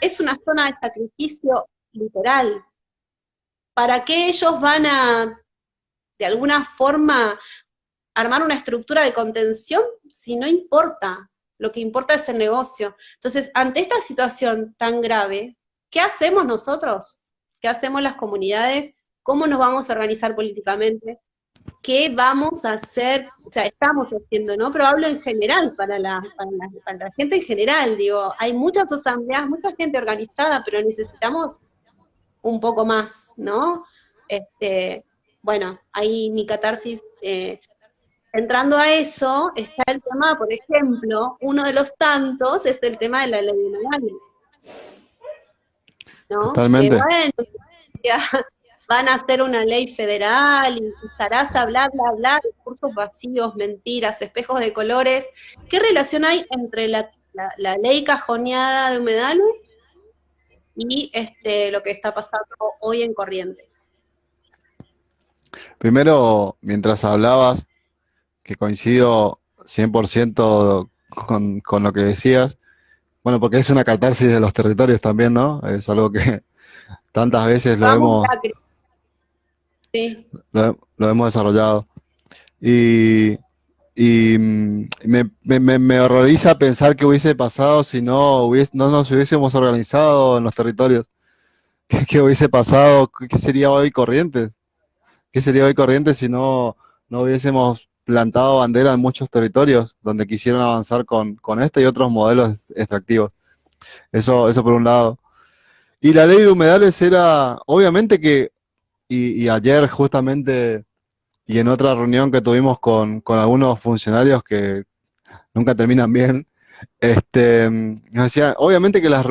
es una zona de sacrificio literal. ¿Para qué ellos van a, de alguna forma, armar una estructura de contención si no importa? Lo que importa es el negocio. Entonces, ante esta situación tan grave, ¿qué hacemos nosotros? ¿Qué hacemos las comunidades? ¿Cómo nos vamos a organizar políticamente? ¿Qué vamos a hacer? O sea, estamos haciendo, ¿no? Pero hablo en general, para la gente en general, digo, hay muchas asambleas, mucha gente organizada, pero necesitamos un poco más, ¿no? Bueno, ahí mi catarsis, entrando a eso, está el tema, por ejemplo, uno de los tantos es el tema de la ley de Nagani, ¿no? Que totalmente. bueno, ya, van a hacer una ley federal y zaraza, bla, bla, bla, discursos vacíos, mentiras, espejos de colores. ¿Qué relación hay entre la ley cajoneada de humedales y lo que está pasando hoy en Corrientes? Primero, mientras hablabas, que coincido 100% con lo que decías, bueno, porque es una catarsis de los territorios también, ¿no? Es algo que tantas veces Vamos, Macri, sí. lo hemos desarrollado. Y, me horroriza pensar qué hubiese pasado si no nos hubiésemos organizado en los territorios. ¿Qué hubiese pasado? ¿Qué sería hoy Corrientes? ¿Qué sería hoy Corrientes si no hubiésemos plantado bandera en muchos territorios donde quisieron avanzar con este y otros modelos extractivos? Eso por un lado. Y la ley de humedales era, obviamente que, y ayer justamente, y en otra reunión que tuvimos con algunos funcionarios que nunca terminan bien, nos decía, obviamente que las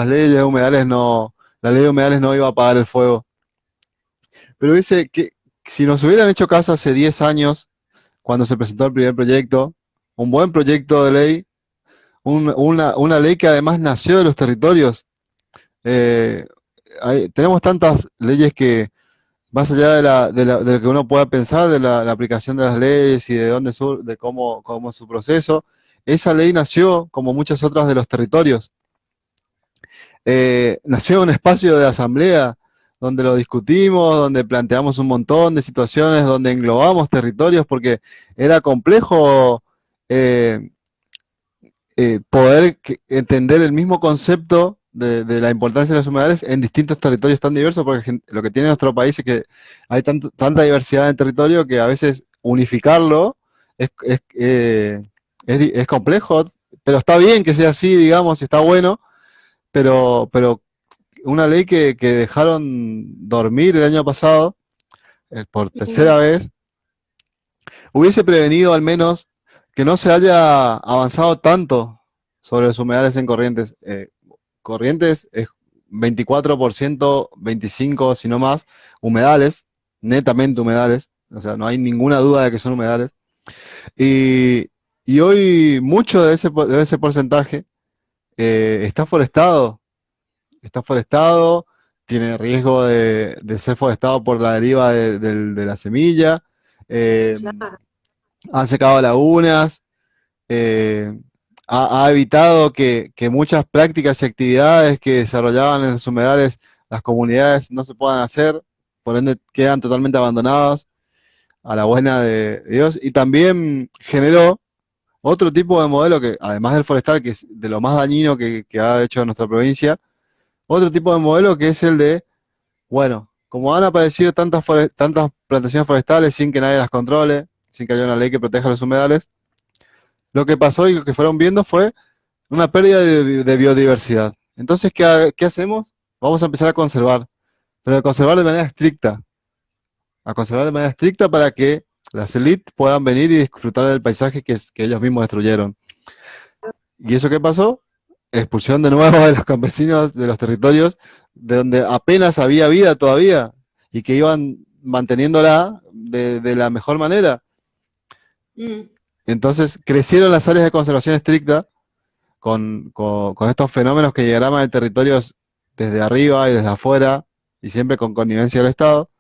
leyes de humedales la ley de humedales no iba a apagar el fuego. Pero dice que si nos hubieran hecho caso hace 10 años, cuando se presentó el primer proyecto, un buen proyecto de ley, una ley que además nació de los territorios. Eh, tenemos tantas leyes que, más allá de lo que uno pueda pensar, de la aplicación de las leyes y de de cómo es su proceso, esa ley nació, como muchas otras de los territorios. Nació en un espacio de asamblea donde lo discutimos, donde planteamos un montón de situaciones, donde englobamos territorios, porque era complejo eh, poder entender el mismo concepto de la importancia de los humedales en distintos territorios tan diversos, porque lo que tiene nuestro país es que hay tanta diversidad en territorio que a veces unificarlo es complejo, pero está bien que sea así, digamos, y está bueno, pero una ley que dejaron dormir el año pasado, por tercera vez, hubiese prevenido al menos que no se haya avanzado tanto sobre los humedales en Corrientes. Corrientes es 24%, 25% si no más, humedales, netamente humedales, o sea, no hay ninguna duda de que son humedales. Y, y hoy mucho de ese porcentaje está forestado, tiene riesgo de ser forestado por la deriva de la semilla, eh, Claro. han secado lagunas, eh, ha evitado que muchas prácticas y actividades que desarrollaban en los humedales las comunidades no se puedan hacer, por ende quedan totalmente abandonadas a la buena de Dios, y también generó otro tipo de modelo que, además del forestal, que es de lo más dañino que ha hecho nuestra provincia, otro tipo de modelo que es el de, bueno, como han aparecido tantas plantaciones forestales sin que nadie las controle, sin que haya una ley que proteja los humedales, lo que pasó y lo que fueron viendo fue una pérdida de biodiversidad. Entonces, ¿qué hacemos? Vamos a empezar a conservar, pero a conservar de manera estricta, a conservar de manera estricta para que las élites puedan venir y disfrutar del paisaje que ellos mismos destruyeron. ¿Y eso qué pasó? Expulsión de nuevo de los campesinos de los territorios de donde apenas había vida todavía y que iban manteniéndola de la mejor manera. Mm. Entonces crecieron las áreas de conservación estricta con estos fenómenos que diagraman el territorio desde arriba y desde afuera y siempre con connivencia del Estado.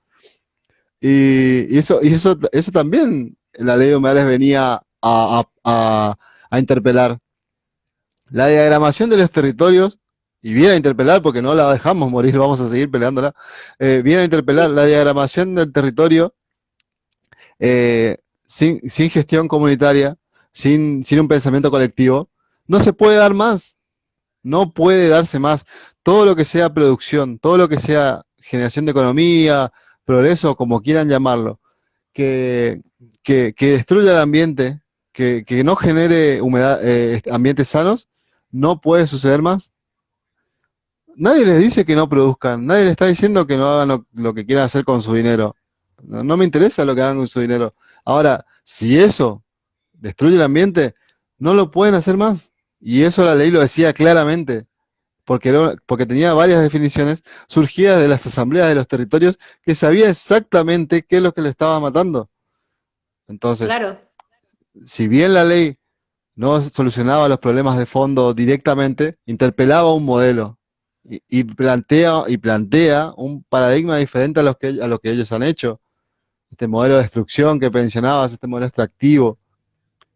Eso también la ley de humedales venía a interpelar. La diagramación de los territorios, y viene a interpelar porque no la dejamos morir, vamos a seguir peleándola, viene a interpelar la diagramación del territorio sin gestión comunitaria, sin un pensamiento colectivo, no se puede dar más, no puede darse más. Todo lo que sea producción, todo lo que sea generación de economía, progreso, como quieran llamarlo, que, que destruya el ambiente, que no genere ambientes sanos, no puede suceder más. Nadie les dice que no produzcan, nadie les está diciendo que no hagan lo que quieran hacer con su dinero. No me interesa lo que hagan con su dinero. Ahora, si eso destruye el ambiente, no lo pueden hacer más. Y eso la ley lo decía claramente. porque tenía varias definiciones surgidas de las asambleas de los territorios que sabía exactamente qué es lo que le estaba matando. Entonces, claro. si bien la ley no solucionaba los problemas de fondo directamente, interpelaba un modelo y plantea un paradigma diferente a lo que ellos han hecho. Este modelo de destrucción que mencionabas, este modelo extractivo.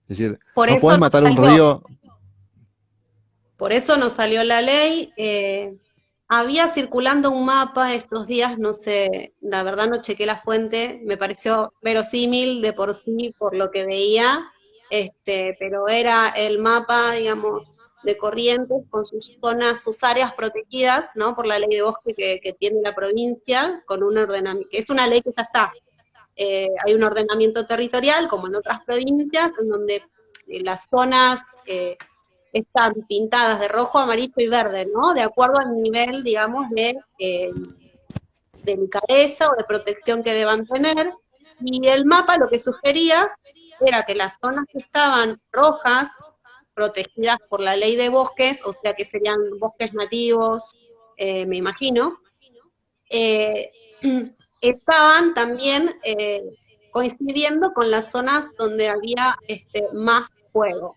Es decir, Por no eso puedes no matar un salió, río. por eso no salió la ley. Había circulando un mapa estos días, no sé, la verdad no chequé la fuente, me pareció verosímil de por sí, por lo que veía, pero era el mapa, digamos, de Corrientes con sus zonas, sus áreas protegidas, ¿no? Por la ley de bosque que tiene la provincia, con un ordenamiento, que es una ley que ya está. Hay un ordenamiento territorial, como en otras provincias, en donde las zonas están pintadas de rojo, amarillo y verde, ¿no? De acuerdo al nivel, digamos, de delicadeza o de protección que deban tener. Y el mapa lo que sugería era que las zonas que estaban rojas, protegidas por la ley de bosques, o sea que serían bosques nativos, me imagino, eh, estaban también coincidiendo con las zonas donde había más fuego.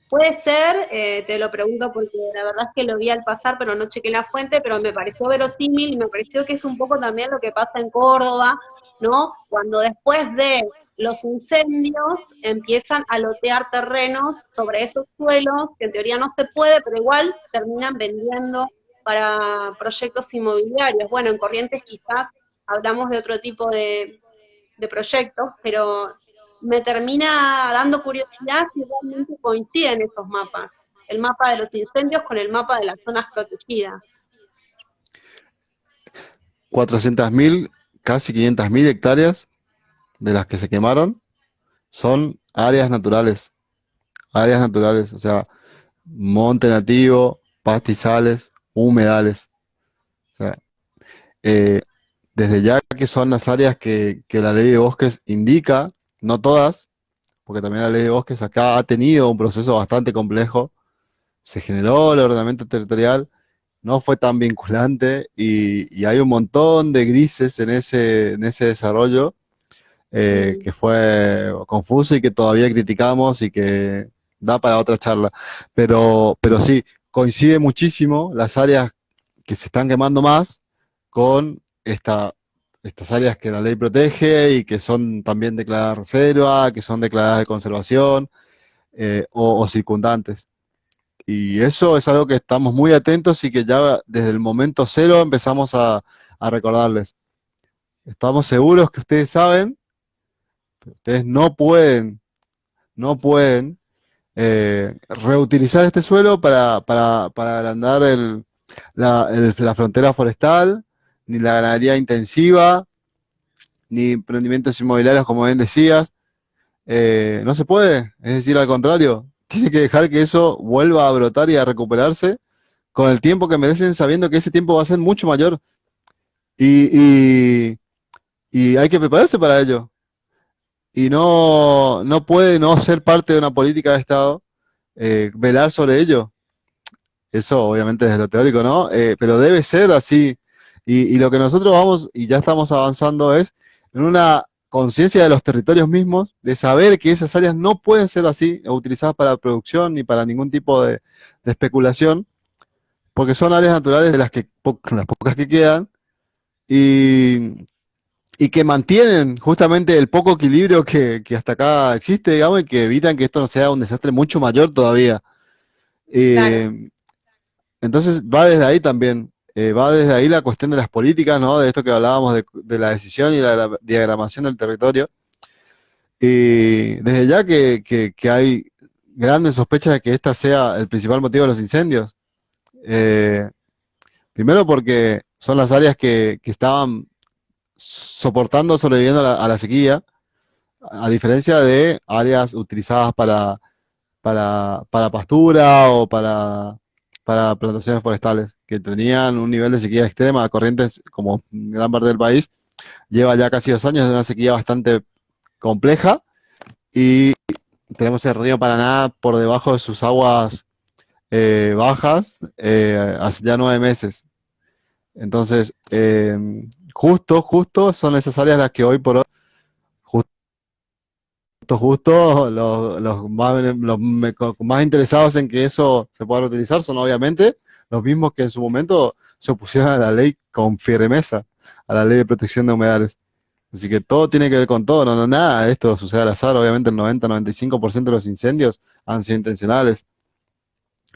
Puede ser, te lo pregunto porque la verdad es que lo vi al pasar, pero no chequé la fuente, pero me pareció verosímil y me pareció que es un poco también lo que pasa en Córdoba, ¿no? Cuando después de los incendios empiezan a lotear terrenos sobre esos suelos, que en teoría no se puede, pero igual terminan vendiendo para proyectos inmobiliarios. Bueno, en Corrientes quizás hablamos de otro tipo de proyectos, pero me termina dando curiosidad si realmente coinciden esos mapas. El mapa de los incendios con el mapa de las zonas protegidas. 400.000, casi 500.000 hectáreas de las que se quemaron son áreas naturales, o sea, monte nativo, pastizales, humedales. O sea, eh, desde ya que son las áreas que la ley de bosques indica, no todas, porque también la ley de bosques acá ha tenido un proceso bastante complejo, se generó el ordenamiento territorial, no fue tan vinculante y hay un montón de grises en ese desarrollo Mm, que fue confuso y que todavía criticamos y que da para otra charla. Pero sí, coincide muchísimo las áreas que se están quemando más con estas áreas que la ley protege y que son también declaradas reserva, que son declaradas de conservación o circundantes. Y eso es algo que estamos muy atentos y que ya desde el momento cero empezamos a recordarles. Estamos seguros que ustedes saben, pero ustedes no pueden reutilizar este suelo para agrandar la frontera forestal, ni la ganadería intensiva, ni emprendimientos inmobiliarios, como bien decías. No se puede, es decir, al contrario, tiene que dejar que eso vuelva a brotar y a recuperarse con el tiempo que merecen, sabiendo que ese tiempo va a ser mucho mayor. Y, y, y hay que prepararse para ello. Y no puede no ser parte de una política de Estado velar sobre ello. Eso obviamente desde lo teórico, ¿no? Pero debe ser así. Y lo que nosotros vamos, y ya estamos avanzando, es en una conciencia de los territorios mismos, de saber que esas áreas no pueden ser así, o utilizadas para producción ni para ningún tipo de especulación, porque son áreas naturales de las pocas que quedan, y, y que mantienen justamente el poco equilibrio que hasta acá existe, digamos, y que evitan que esto no sea un desastre mucho mayor todavía. claro. Eh, Entonces va desde ahí también, va desde ahí la cuestión de las políticas, ¿no? De esto que hablábamos de la decisión y la diagramación del territorio. Y desde ya que hay grandes sospechas de que esta sea el principal motivo de los incendios. Eh, Primero porque son las áreas que estaban soportando, sobreviviendo a la sequía, a diferencia de áreas utilizadas para pastura o para plantaciones forestales, que tenían un nivel de sequía extrema. Corrientes, como gran parte del país, lleva ya casi 2 años de una sequía bastante compleja y tenemos el río Paraná por debajo de sus aguas bajas hace ya 9 meses. Entonces, justo son necesarias las que hoy por hoy, justo los más interesados en que eso se pueda utilizar son obviamente los mismos que en su momento se opusieron a la ley con firmeza, a la ley de protección de humedales. Así que todo tiene que ver con todo, no, nada, esto sucede al azar, obviamente el 90-95% de los incendios han sido intencionales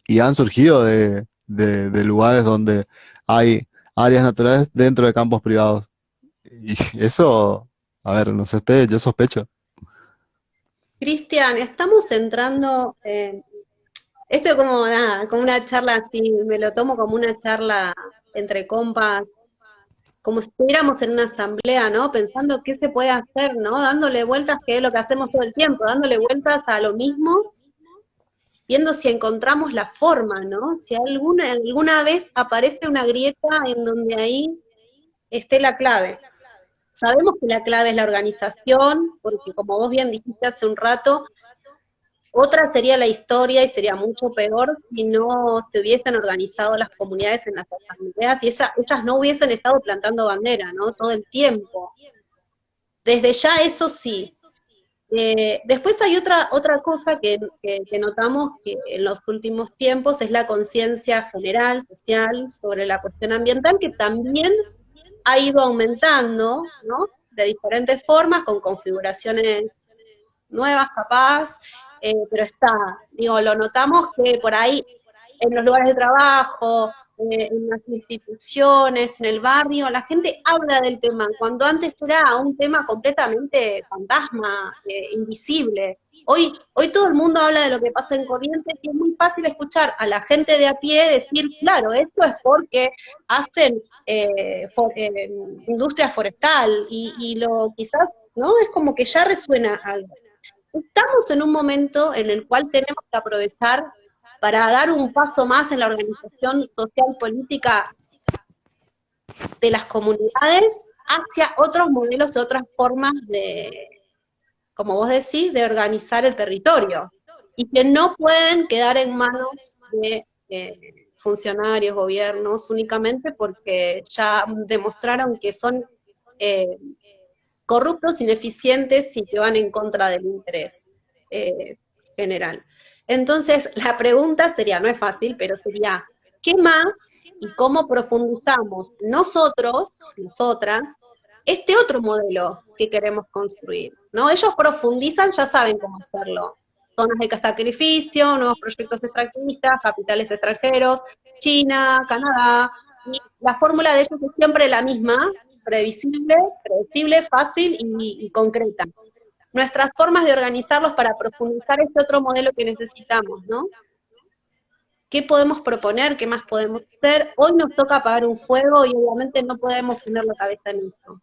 y han surgido de lugares donde hay áreas naturales dentro de campos privados. Y eso, a ver, no sé usted, yo sospecho. Cristian, estamos entrando, esto como nada, como una charla así, me lo tomo como una charla entre compas, como si estuviéramos en una asamblea, ¿no? Pensando qué se puede hacer, ¿no? Dándole vueltas, que es lo que hacemos todo el tiempo, dándole vueltas a lo mismo, viendo si encontramos la forma, ¿no? Si alguna vez aparece una grieta en donde ahí esté la clave. Sabemos que la clave es la organización, porque como vos bien dijiste hace un rato, otra sería la historia y sería mucho peor si no se hubiesen organizado las comunidades en las asambleas y ellas no hubiesen estado plantando bandera, ¿no? Todo el tiempo. Desde ya eso sí. Después hay otra cosa que notamos que en los últimos tiempos es la conciencia general, social, sobre la cuestión ambiental, que también ha ido aumentando, ¿no? De diferentes formas, con configuraciones nuevas, capaz, pero está, digo, lo notamos que por ahí, en los lugares de trabajo, en las instituciones, en el barrio, la gente habla del tema, cuando antes era un tema completamente fantasma, invisible. Hoy todo el mundo habla de lo que pasa en Corrientes y es muy fácil escuchar a la gente de a pie decir, claro, esto es porque hacen industria forestal y lo quizás, ¿no? Es como que ya resuena algo. Estamos en un momento en el cual tenemos que aprovechar para dar un paso más en la organización social política de las comunidades hacia otros modelos y otras formas de, como vos decís, de organizar el territorio y que no pueden quedar en manos de funcionarios, gobiernos, únicamente porque ya demostraron que son eh, corruptos, ineficientes y que van en contra del interés eh, general. Entonces, la pregunta sería, no es fácil, pero sería, ¿qué más y cómo profundizamos nosotros, nosotras, este otro modelo que queremos construir? ¿No? Ellos profundizan, ya saben cómo hacerlo. Zonas de sacrificio, nuevos proyectos extractivistas, capitales extranjeros, China, Canadá, y la fórmula de ellos es siempre la misma, previsible, predecible, fácil y concreta. Nuestras formas de organizarlos para profundizar este otro modelo que necesitamos, ¿no? ¿Qué podemos proponer? ¿Qué más podemos hacer? Hoy nos toca apagar un fuego y obviamente no podemos poner la cabeza en esto.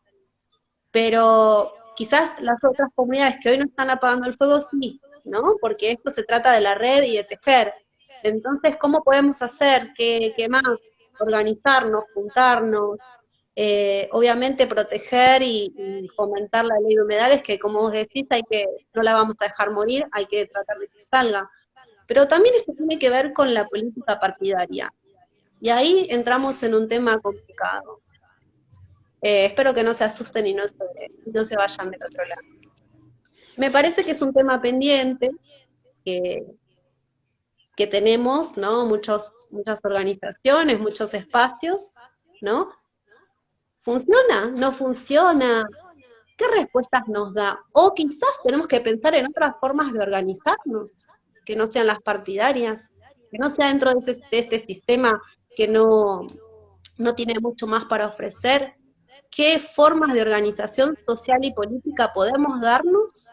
Pero quizás las otras comunidades que hoy no están apagando el fuego sí, ¿no? Porque esto se trata de la red y de tejer. Entonces, ¿cómo podemos hacer? ¿Qué más? Organizarnos, juntarnos, obviamente proteger y fomentar la ley de humedales, que como vos decís, no la vamos a dejar morir, hay que tratar de que salga. Pero también esto tiene que ver con la política partidaria. Y ahí entramos en un tema complicado. Espero que no se asusten y no se vayan del otro lado. Me parece que es un tema pendiente que, que tenemos, ¿no? Muchas organizaciones, muchos espacios, ¿no? ¿Funciona? ¿No funciona? ¿Qué respuestas nos da? O quizás tenemos que pensar en otras formas de organizarnos, que no sean las partidarias, que no sea dentro de este sistema que no tiene mucho más para ofrecer. ¿Qué formas de organización social y política podemos darnos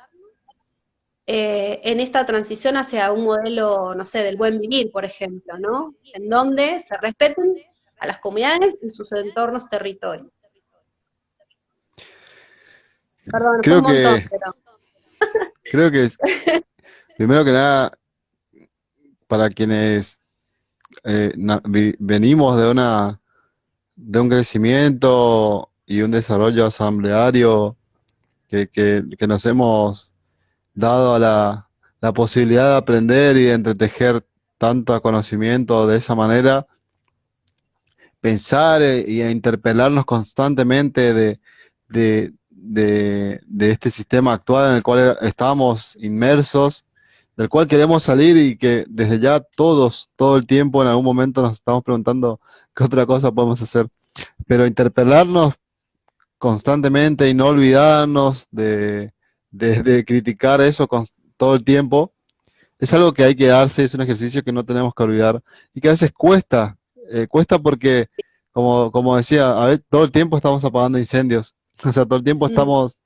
en esta transición hacia un modelo, no sé, del buen vivir, por ejemplo, ¿no? En donde se respeten a las comunidades y sus entornos territorios. Perdón, fue un Creo montón, que, pero creo que primero que nada, para quienes venimos de un crecimiento y un desarrollo asambleario que nos hemos dado a la posibilidad de aprender y de entretejer tanto conocimiento de esa manera, pensar y a interpelarnos constantemente de este sistema actual en el cual estamos inmersos, del cual queremos salir y que desde ya todos, todo el tiempo, en algún momento nos estamos preguntando qué otra cosa podemos hacer. Pero interpelarnos constantemente y no olvidarnos de criticar eso todo el tiempo, es algo que hay que darse, es un ejercicio que no tenemos que olvidar y que a veces cuesta, cuesta porque, como decía, a ver, todo el tiempo estamos apagando incendios, o sea, todo el tiempo Mm, estamos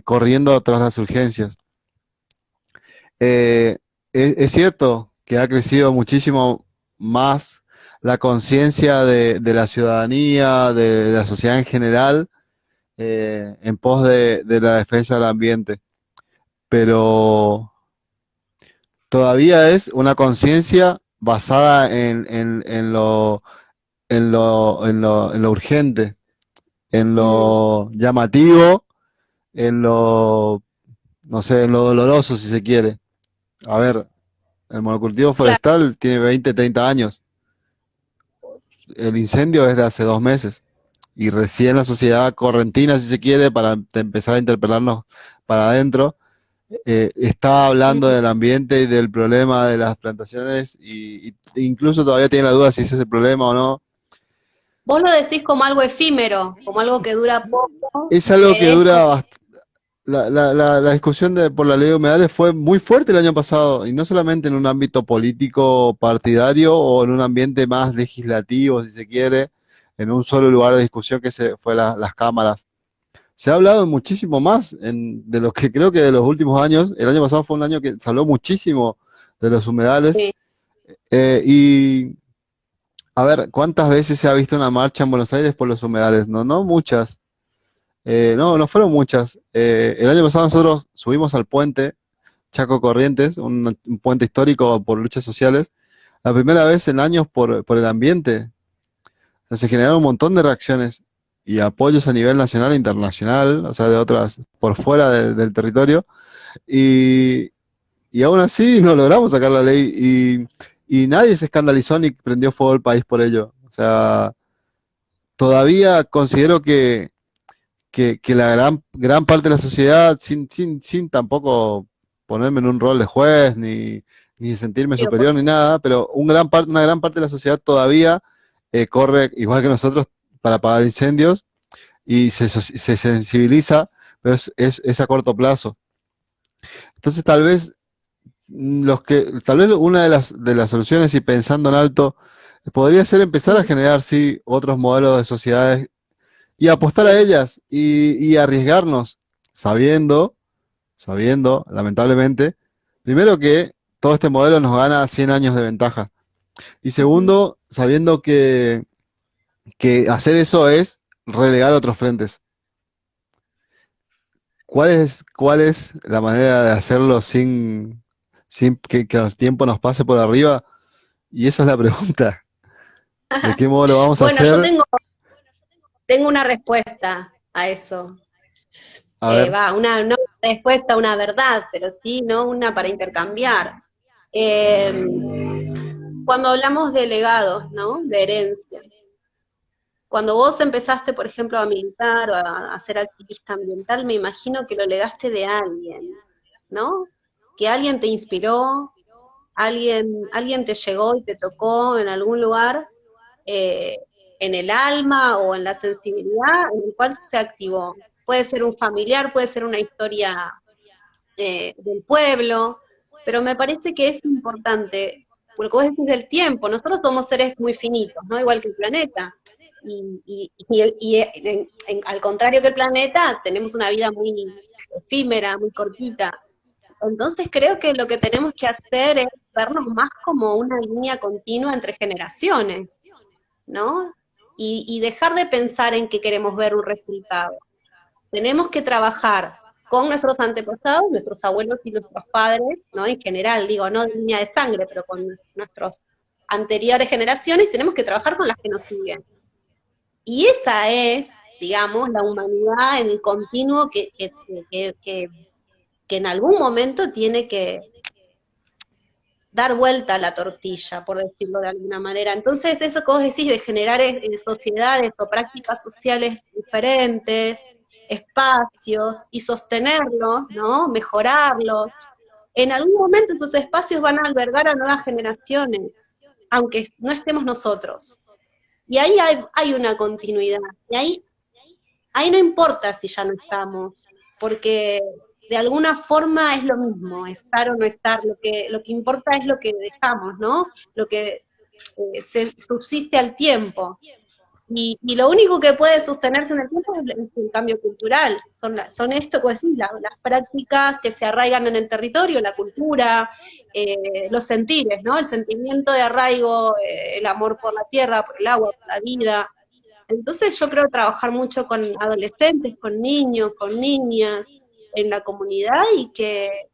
corriendo tras las urgencias. Eh, es cierto que ha crecido muchísimo más la conciencia de la ciudadanía, de la sociedad en general, en pos de la defensa del ambiente, pero todavía es una conciencia basada en lo urgente, en mm, lo llamativo, en lo, no sé, en lo doloroso, si se quiere. A ver, el monocultivo claro, forestal tiene 20, 30 años. El incendio es de hace 2 meses. Y recién la sociedad correntina, si se quiere, para empezar a interpelarnos para adentro, está hablando mm. del ambiente y del problema de las plantaciones y incluso todavía tiene la duda si ese es el problema o no. Vos lo decís como algo efímero, como algo que dura poco, Es algo que que es dura como, la discusión por la ley de humedales fue muy fuerte el año pasado, y no solamente en un ámbito político partidario o en un ambiente más legislativo, si se quiere, en un solo lugar de discusión que se fue las cámaras. Se ha hablado muchísimo más de lo que creo que de los últimos años. El año pasado fue un año que se habló muchísimo de los humedales. sí, Y a ver, ¿cuántas veces se ha visto una marcha en Buenos Aires por los humedales? No, no muchas. No, no fueron muchas. El año pasado nosotros subimos al puente Chaco Corrientes, un puente histórico por luchas sociales, la primera vez en años por el ambiente. O sea, se generaron un montón de reacciones y apoyos a nivel nacional e internacional, o sea, de otras, por fuera del territorio. Y, y aún así no logramos sacar la ley y nadie se escandalizó ni prendió fuego el país por ello. O sea, todavía considero que la gran parte de la sociedad, sin tampoco ponerme en un rol de juez, ni sentirme digo, por superior ni nada, pero una gran parte de la sociedad todavía corre igual que nosotros para apagar incendios y se sensibiliza, pero es a corto plazo. Entonces tal vez una de las soluciones y pensando en alto, podría ser empezar a supuesto. generar, sí, otros modelos de sociedades y apostar a Sí. ellas y arriesgarnos, sabiendo, lamentablemente, primero que todo este modelo nos gana 100 años de ventaja. Y Ujú. segundo, sabiendo que hacer eso es relegar otros frentes. ¿Cuál es la manera de hacerlo sin que el tiempo nos pase por arriba? Y esa es la pregunta. ¿De qué modo lo vamos a Bueno, yo hacer? tengo una respuesta a eso. A ver, Una, no una respuesta, una verdad, pero sí, ¿no? Una para intercambiar. Eh, Cuando hablamos de legados, ¿no? De herencia. Cuando vos empezaste, por ejemplo, a militar o a ser activista ambiental, me imagino que lo legaste de alguien, ¿no? Que alguien te inspiró, alguien te llegó y te tocó en algún lugar, eh, en el alma o en la sensibilidad, en el cual se activó. Puede ser un familiar, puede ser una historia del pueblo, pero me parece que es importante, porque vos decís del tiempo, nosotros somos seres muy finitos, ¿no? Igual que el planeta. Al contrario que el planeta, tenemos una vida muy efímera, muy cortita. Entonces creo que lo que tenemos que hacer es vernos más como una línea continua entre generaciones, ¿no? Y dejar de pensar en que queremos ver un resultado. Tenemos que trabajar con nuestros antepasados, nuestros abuelos y nuestros padres, ¿no? En general, digo, no de línea de sangre, pero con nuestras anteriores generaciones, tenemos que trabajar con las que nos siguen. Y esa es, digamos, la humanidad en el continuo que en algún momento tiene dar vuelta a la tortilla, por decirlo de alguna manera. Entonces, eso que vos decís de generar sociedades o prácticas sociales diferentes, espacios, y sostenerlos, ¿no? Mejorarlos. En algún momento estos espacios van a albergar a nuevas generaciones, aunque no estemos nosotros. Y ahí hay una continuidad. Y ahí no importa si ya no estamos, porque de alguna forma es lo mismo, estar o no estar. Lo que importa es lo que dejamos, ¿no? Lo que se subsiste al tiempo. Y lo único que puede sostenerse en el tiempo es el cambio cultural. Son esto, pues sí, las prácticas que se arraigan en el territorio, la cultura, los sentires, ¿no? El sentimiento de arraigo, el amor por la tierra, por el agua, por la vida. Entonces yo creo trabajar mucho con adolescentes, con niños, con niñas, en la comunidad, y que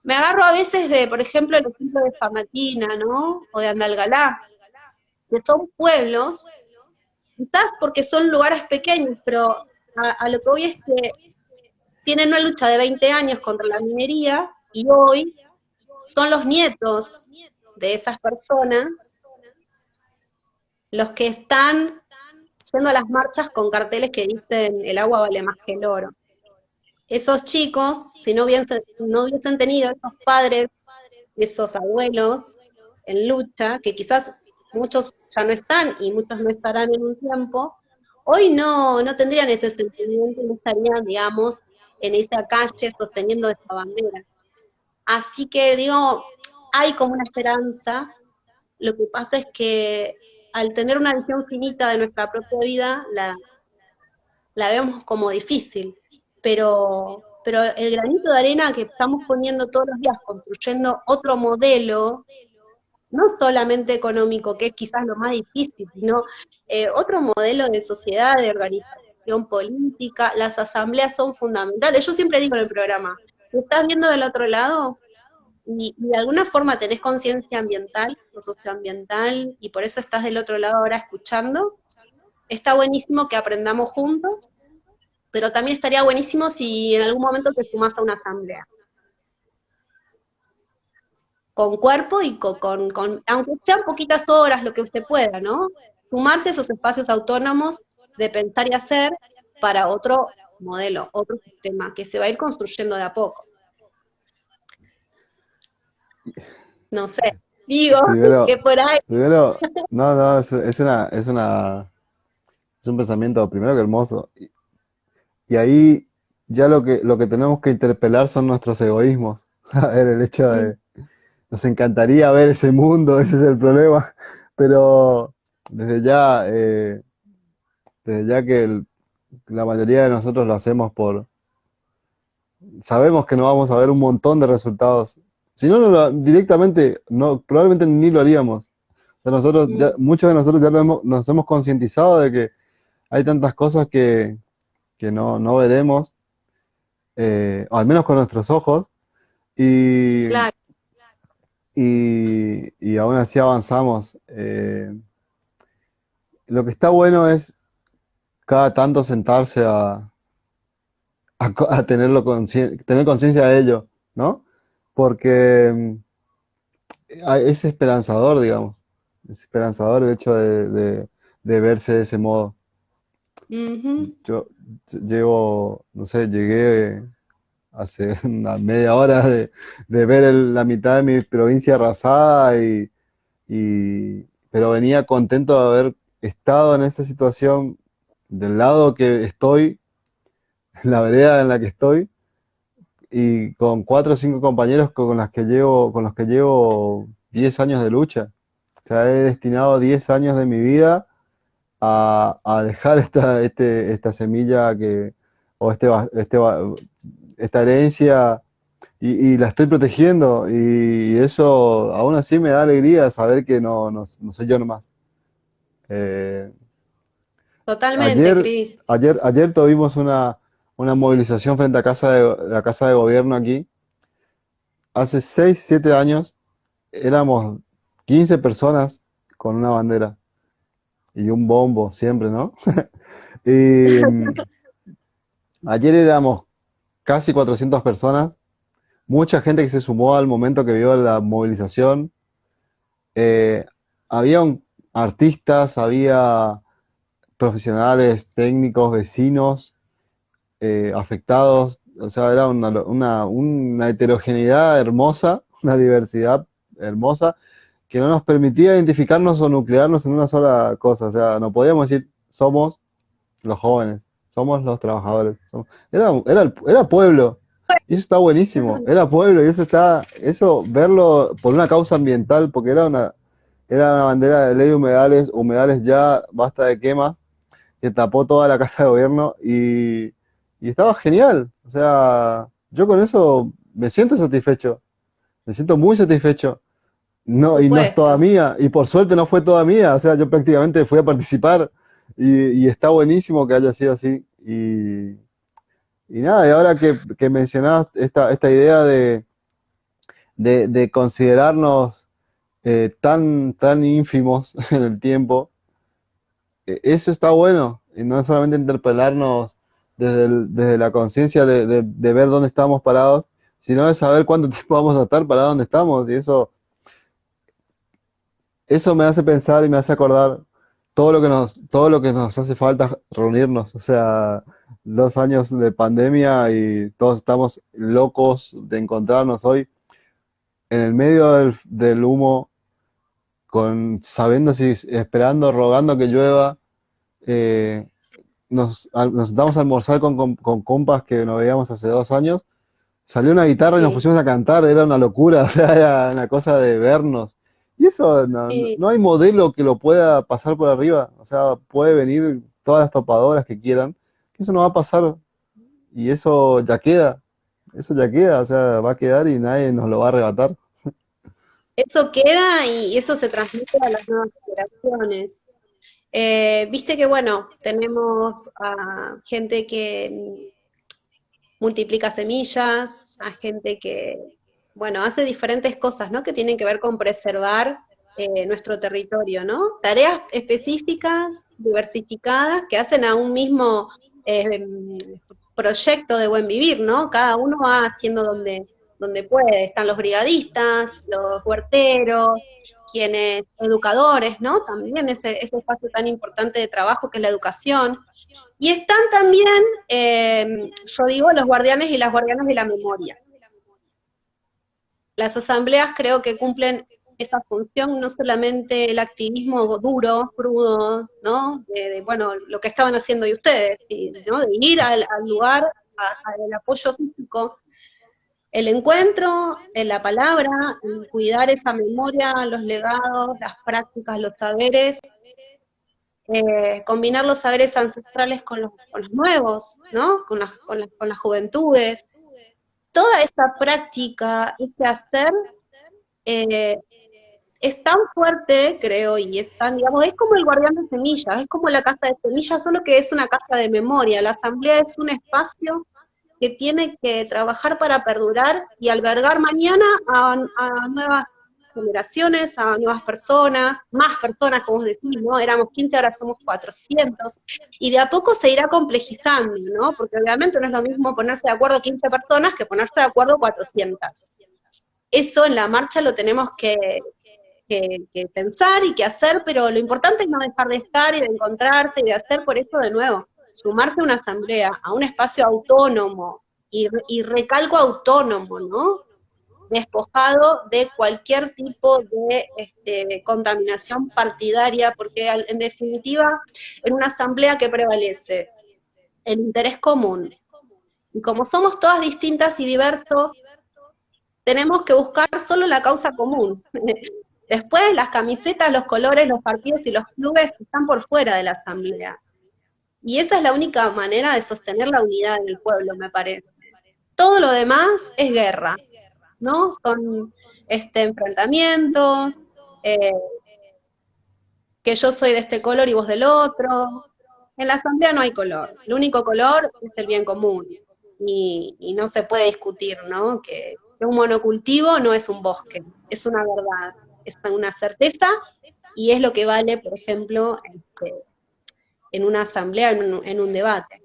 me agarro a veces de, por ejemplo, el ejemplo de Famatina, ¿no? O de Andalgalá, que son pueblos, quizás porque son lugares pequeños, pero a lo que voy es que tienen una lucha de 20 años contra la minería, y hoy son los nietos de esas personas los que están yendo a las marchas con carteles que dicen el agua vale más que el oro. Esos chicos, si no hubiesen tenido esos padres, esos abuelos en lucha, que quizás muchos ya no están y muchos no estarán en un tiempo, hoy no tendrían ese sentimiento y no estarían, digamos, en esa calle sosteniendo esa bandera. Así que digo, hay como una esperanza. Lo que pasa es que al tener una visión finita de nuestra propia vida, la vemos como difícil, pero el granito de arena que estamos poniendo todos los días, construyendo otro modelo, no solamente económico, que es quizás lo más difícil, sino otro modelo de sociedad, de organización política. Las asambleas son fundamentales. Yo siempre digo en el programa, ¿te estás viendo del otro lado? Y de alguna forma tenés conciencia ambiental o socioambiental, y por eso estás del otro lado ahora escuchando. Está buenísimo que aprendamos juntos, pero también estaría buenísimo si en algún momento te sumás a una asamblea, con cuerpo y aunque sean poquitas horas, lo que usted pueda, ¿no? Sumarse a esos espacios autónomos de pensar y hacer para otro modelo, otro sistema, que se va a ir construyendo de a poco. No sé, digo Primero, que por ahí. primero, no, es un pensamiento primero que hermoso. Y ahí ya lo que tenemos que interpelar son nuestros egoísmos. A ver, el hecho Mm, de, nos encantaría ver ese mundo, ese es el problema, pero desde ya, desde ya que la mayoría de nosotros lo hacemos sabemos que no vamos a ver un montón de resultados. Si no, directamente, no, probablemente ni lo haríamos. O sea, mm, muchos de nosotros ya nos hemos concientizado de que hay tantas cosas que no veremos, o al menos con nuestros ojos, y, claro, y aún así avanzamos. Lo que está bueno es cada tanto sentarse a tener conciencia de ello, ¿no? Porque es esperanzador, digamos. Es esperanzador el hecho de verse de ese modo. ujú, Yo no sé, llegué hace una media hora de ver la mitad de mi provincia arrasada pero venía contento de haber estado en esa situación del lado que estoy, en la vereda en la que estoy, y con 4 o 5 compañeros con los que llevo 10 años de lucha. O sea, he destinado 10 años de mi vida a dejar esta semilla o esta herencia, y la estoy protegiendo, y eso aún así me da alegría saber que no soy yo nomás. Eh, totalmente, ayer, Cris. ayer tuvimos una movilización frente a la Casa de Gobierno aquí. Hace 6 7 años éramos 15 personas con una bandera y un bombo siempre, ¿no? Y ayer éramos casi 400 personas mucha gente que se sumó al momento que vio la movilización. Eh, había artistas, había profesionales, técnicos, vecinos, afectados, o sea, era una heterogeneidad hermosa, una diversidad hermosa, que no nos permitía identificarnos o nuclearnos en una sola cosa, o sea, no podíamos decir somos los jóvenes, somos los trabajadores, era pueblo, y eso está buenísimo, era pueblo, y eso verlo por una causa ambiental, porque era una bandera de ley de humedales, humedales ya, basta de quemas, que tapó toda la casa de gobierno y estaba genial. O sea, yo con eso me siento satisfecho, me siento muy satisfecho. No, Por y no es toda supuesto. mía, y por suerte no fue toda mía, o sea, yo prácticamente fui a participar y está buenísimo que haya sido así. Y nada, y ahora que mencionabas esta idea de considerarnos tan ínfimos en el tiempo, eso está bueno, y no solamente interpelarnos desde la conciencia de ver dónde estamos parados, sino de saber cuánto tiempo vamos a estar parados donde estamos, y eso me hace pensar y me hace acordar todo lo que nos hace falta reunirnos, o sea, 2 años de pandemia y todos estamos locos de encontrarnos hoy en el medio del humo, sabiendo si, esperando, rogando que llueva. eh, nos sentamos a almorzar con compas que nos veíamos hace 2 años, salió una guitarra y nos Sí. pusimos a cantar, era una locura, o sea, era una cosa de vernos. Y eso, Sí. no hay modelo que lo pueda pasar por arriba, o sea, puede venir todas las topadoras que quieran, que eso no va a pasar, y eso ya queda, o sea, va a quedar y nadie nos lo va a arrebatar. Eso queda y eso se transmite a las nuevas generaciones. Viste que, bueno, tenemos a gente que multiplica semillas, a gente que, bueno, hace diferentes cosas, ¿no? Que tienen que ver con preservar nuestro territorio, ¿no? Tareas específicas, diversificadas, que hacen a un mismo eh, proyecto de buen vivir, ¿no? Cada uno va haciendo donde puede. Están los brigadistas, los huerteros, quienes, educadores, ¿no? También ese espacio tan importante de trabajo que es la educación. Y están también, yo digo, los guardianes y las guardianas de la memoria. Las asambleas creo que cumplen esa función, no solamente el activismo duro, crudo, ¿no? Bueno, lo que estaban haciendo y ustedes, ¿no? De ir al lugar, al apoyo físico, el encuentro, la palabra, el cuidar esa memoria, los legados, las prácticas, los saberes, combinar los saberes ancestrales con los nuevos, ¿no? Con las juventudes. Toda esa práctica, ese hacer, eh, es tan fuerte, creo, y es tan, digamos, es como el guardián de semillas, es como la casa de semillas, solo que es una casa de memoria. La asamblea es un espacio que tiene que trabajar para perdurar y albergar mañana a nuevas generaciones, a nuevas personas, más personas, como vos decís, ¿no? Éramos 15, ahora somos 400, y de a poco se irá complejizando, ¿no? Porque obviamente no es lo mismo ponerse de acuerdo 15 personas que ponerse de acuerdo 400. Eso en la marcha lo tenemos que pensar y que hacer, pero lo importante es no dejar de estar y de encontrarse y de hacer. Por eso, de nuevo, sumarse a una asamblea, a un espacio autónomo, y recalco autónomo, ¿no? Despojado de cualquier tipo de contaminación partidaria, porque en definitiva, en una asamblea que prevalece el interés común. Y como somos todas distintas y diversos, tenemos que buscar solo la causa común. Después las camisetas, los colores, los partidos y los clubes están por fuera de la asamblea. Y esa es la única manera de sostener la unidad en el pueblo, me parece. Todo lo demás es guerra, ¿no? Son enfrentamientos, eh, que yo soy de este color y vos del otro. En la asamblea no hay color, el único color es el bien común. Y no se puede discutir, ¿no? Que un monocultivo no es un bosque, es una verdad, es una certeza, y es lo que vale, por ejemplo, en una asamblea, en un debate.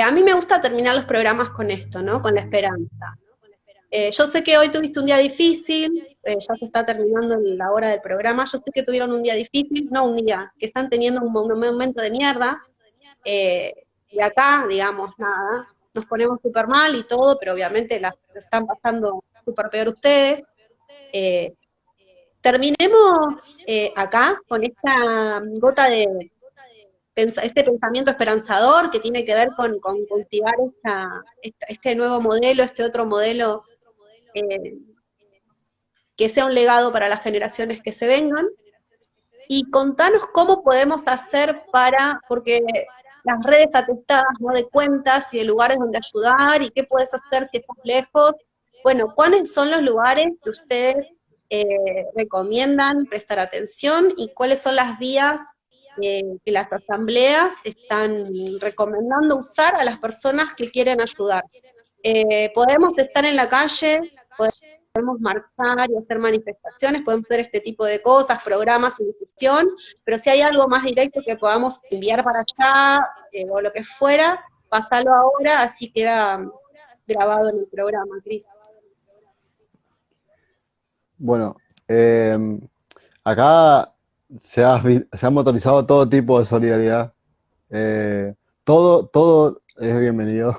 A mí me gusta terminar los programas con esto, ¿no? Con la esperanza. Yo sé que hoy tuviste un día difícil, ya se está terminando la hora del programa, yo sé que tuvieron un día difícil, no un día, que están teniendo un momento de mierda, y acá, digamos, nada, nos ponemos súper mal y todo, pero obviamente lo están pasando súper peor ustedes. Eh, Terminemos acá con esta gota de este pensamiento esperanzador que tiene que ver con cultivar este nuevo modelo, este otro modelo eh, que sea un legado para las generaciones que se vengan. Y contanos cómo podemos hacer porque las redes atestadas, ¿no?, de cuentas y de lugares donde ayudar, y qué puedes hacer si estás lejos. Bueno, ¿cuáles son los lugares que ustedes recomiendan prestar atención y cuáles son las vías que las asambleas están recomendando usar a las personas que quieren ayudar? Podemos estar en la calle, podemos marchar y hacer manifestaciones, podemos hacer este tipo de cosas, programas y difusión, pero si hay algo más directo que podamos enviar para allá, o lo que fuera, pasalo ahora, así queda grabado en el programa, Cris. Bueno, acá se ha motorizado todo tipo de solidaridad. Todo es bienvenido.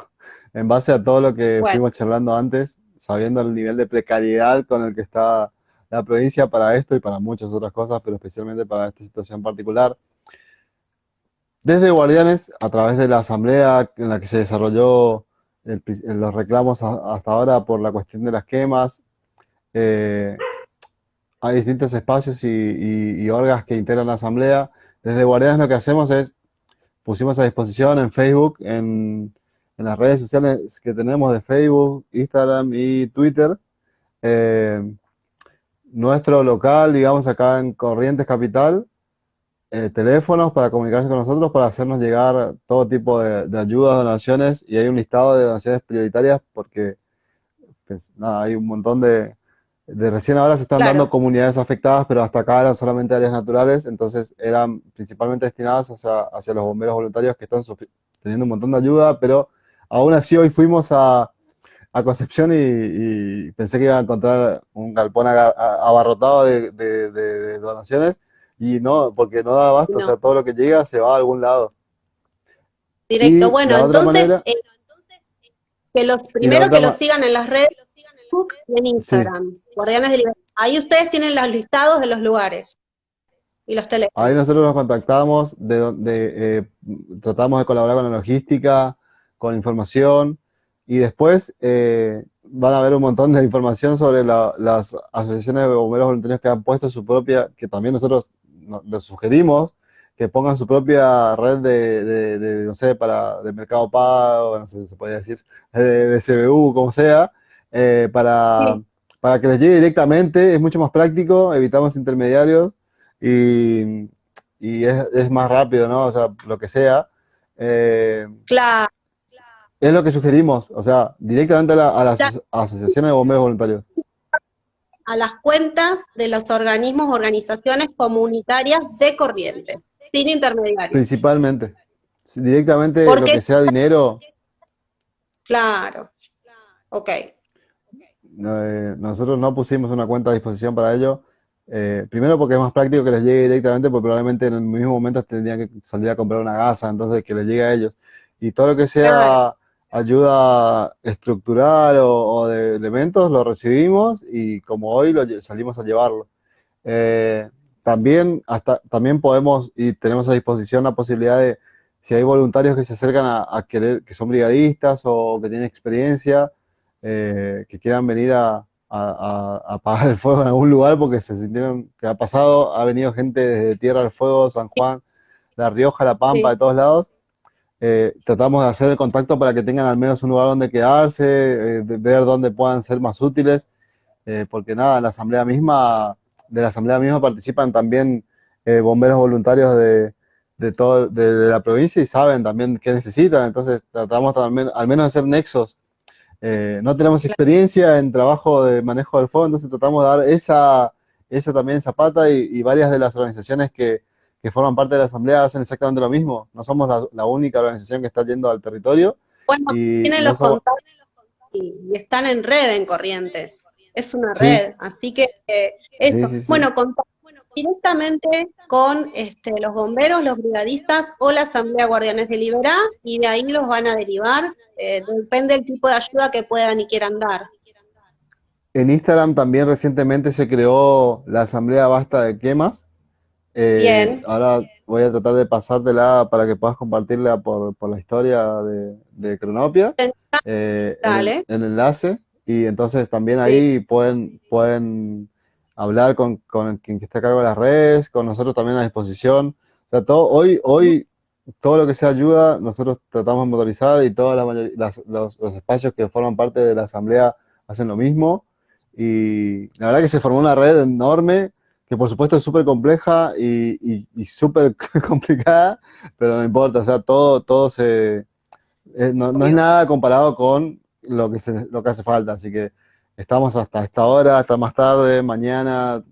En base a todo lo que Bueno, fuimos charlando antes, sabiendo el nivel de precariedad con el que está la provincia para esto y para muchas otras cosas, pero especialmente para esta situación particular. Desde Guardianes, a través de la asamblea en la que se desarrolló los reclamos hasta ahora por la cuestión de las quemas, eh, hay distintos espacios y orgas que integran la asamblea. Desde Guardianes lo que hacemos es, pusimos a disposición en Facebook, en las redes sociales que tenemos de Facebook, Instagram y Twitter, eh, nuestro local, digamos, acá en Corrientes Capital, teléfonos para comunicarse con nosotros, para hacernos llegar todo tipo de ayudas, donaciones, y hay un listado de donaciones prioritarias porque, pues, nada, hay un montón recién ahora se están dando claro, comunidades afectadas, pero hasta acá eran solamente áreas naturales, entonces eran principalmente destinadas hacia los bomberos voluntarios que están teniendo un montón de ayuda, pero aún así hoy fuimos a Concepción y pensé que iba a encontrar un galpón abarrotado de donaciones, y no, porque no da abasto, o no, sea, todo lo que llega se va a algún lado. directo. Y Bueno, la otra entonces, manera, que los y la primero otra, que los sigan en las redes, Facebook y en sí, Instagram, Guardianes de Libertad. Ahí ustedes tienen los listados de los lugares y los ahí teléfonos. nosotros nos contactamos, tratamos de colaborar con la logística, con información, y después van a ver un montón de información sobre las asociaciones de bomberos voluntarios que han puesto su propia, que también nosotros les sugerimos, que pongan su propia red no sé, de Mercado Pago, no sé si se puede decir, de CBU, como sea, eh, para, Sí, para que les llegue directamente, es mucho más práctico, evitamos intermediarios y, y es más rápido, ¿no? O sea, lo que sea. Eh, claro. es lo que sugerimos, o sea, directamente a las asociaciones de bomberos voluntarios, A las cuentas de los organismos, organizaciones comunitarias de Corrientes, sin intermediarios. principalmente. Directamente lo Porque, que sea dinero, claro, ok, nosotros no pusimos una cuenta a disposición para ello. Primero porque es más práctico que les llegue directamente, porque probablemente en el mismo momento tendrían que salir a comprar una gasa, entonces que les llegue a ellos. Y todo lo que claro, sea ayuda estructural o de elementos lo recibimos y como hoy salimos a llevarlo. Eh, también podemos y tenemos a disposición la posibilidad de, si hay voluntarios que se acercan a querer, que son brigadistas o que tienen experiencia, que quieran venir a apagar el fuego en algún lugar porque se sintieron que ha pasado, ha venido gente desde Tierra del Fuego, San Juan, La Rioja, La Pampa, sí. de todos lados. Tratamos de hacer el contacto para que tengan al menos un lugar donde quedarse, de ver dónde puedan ser más útiles, porque nada, de la asamblea misma participan también bomberos voluntarios de la provincia y saben también qué necesitan, entonces tratamos también, al menos de hacer nexos. No tenemos experiencia en trabajo de manejo del fuego, entonces tratamos de dar esa también zapata y varias de las organizaciones que forman parte de la asamblea hacen exactamente lo mismo. No somos la única organización que está yendo al territorio Bueno, y tienen no los somos, contactos, y están en red en Corrientes. Es una Sí, red, así que sí, eso. sí, sí. Bueno, contactar directamente con los bomberos, los brigadistas o la Asamblea Guardianes de Liberá y de ahí los van a derivar. Depende del tipo de ayuda que puedan y quieran dar. En Instagram también recientemente se creó la Asamblea Basta de Quemas. Bien, Ahora voy a tratar de pasártela para que puedas compartirla por la historia de Cronopia, dale. el enlace. Y entonces también Sí. ahí pueden hablar con quien que esté a cargo de las redes, con nosotros también a disposición. O sea, hoy todo lo que sea ayuda, nosotros tratamos de motorizar y todas los espacios que forman parte de la asamblea hacen lo mismo. Y la verdad que se formó una red enorme, que por supuesto es súper compleja y súper complicada, pero no importa, o sea, todo no es Obvio. nada comparado con lo que hace falta, así que estamos hasta esta hora, hasta más tarde, mañana,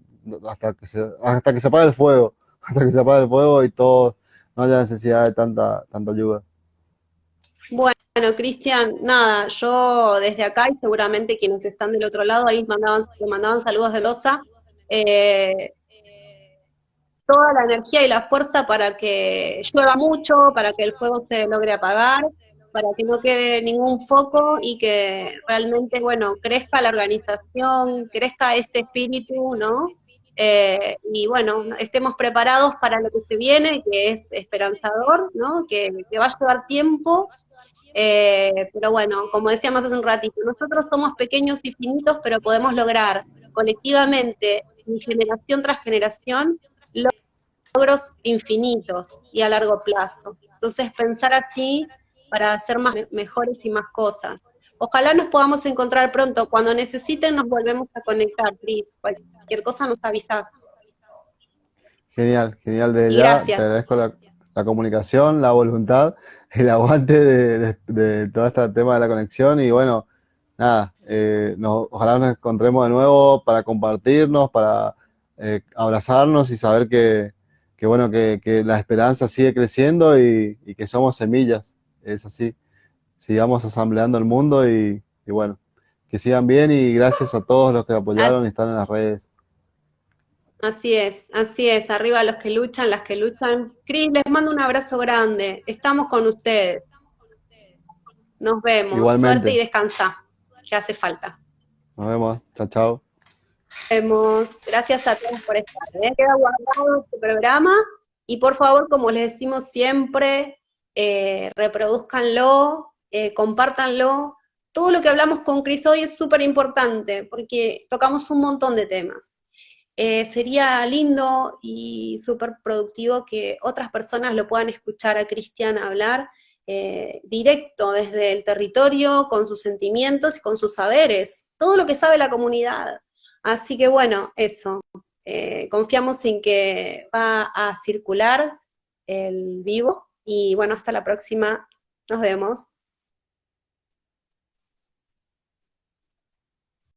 hasta que se apague el fuego, hasta que se apague el fuego y todo, no haya necesidad de tanta ayuda. Bueno, Cristian, nada, yo desde acá y seguramente quienes están del otro lado ahí te mandaban saludos de Mendoza, eh, toda la energía y la fuerza para que llueva mucho, para que el fuego se logre apagar, para que no quede ningún foco y que realmente, bueno, crezca la organización, crezca este espíritu, ¿no? Y bueno, estemos preparados para lo que se viene, que es esperanzador, ¿no? Que va a llevar tiempo, pero bueno, como decíamos hace un ratito, nosotros somos pequeños y finitos, pero podemos lograr colectivamente, y generación tras generación, logros infinitos y a largo plazo. Entonces, pensar así para hacer mejores y más cosas. Ojalá nos podamos encontrar pronto. Cuando necesiten, nos volvemos a conectar, Cris. Cualquier cosa nos avisás. Genial, genial desde Y ya, te gracias. agradezco la comunicación, la voluntad, el aguante de todo este tema de la conexión y bueno, nada, ojalá nos encontremos de nuevo para compartirnos, para abrazarnos y saber que bueno, que la esperanza sigue creciendo y que somos semillas, es así, sigamos asambleando el mundo y bueno, que sigan bien y gracias a todos los que apoyaron y están en las redes. Así es, así es. Arriba los que luchan, las que luchan. Cris, les mando un abrazo grande. Estamos con ustedes. Nos vemos. Suerte y Igualmente, descansa, que hace falta. nos vemos, chao, chao. Vemos. Gracias a todos por estar. Queda guardado este programa y por favor, como les decimos siempre, reproduzcanlo, compártanlo. Todo lo que hablamos con Cris hoy es súper importante porque tocamos un montón de temas. Sería lindo y súper productivo que otras personas lo puedan escuchar a Cristian hablar directo desde el territorio, con sus sentimientos y con sus saberes, todo lo que sabe la comunidad. Así que bueno, eso. Confiamos en que va a circular el vivo y bueno, hasta la próxima. Nos vemos.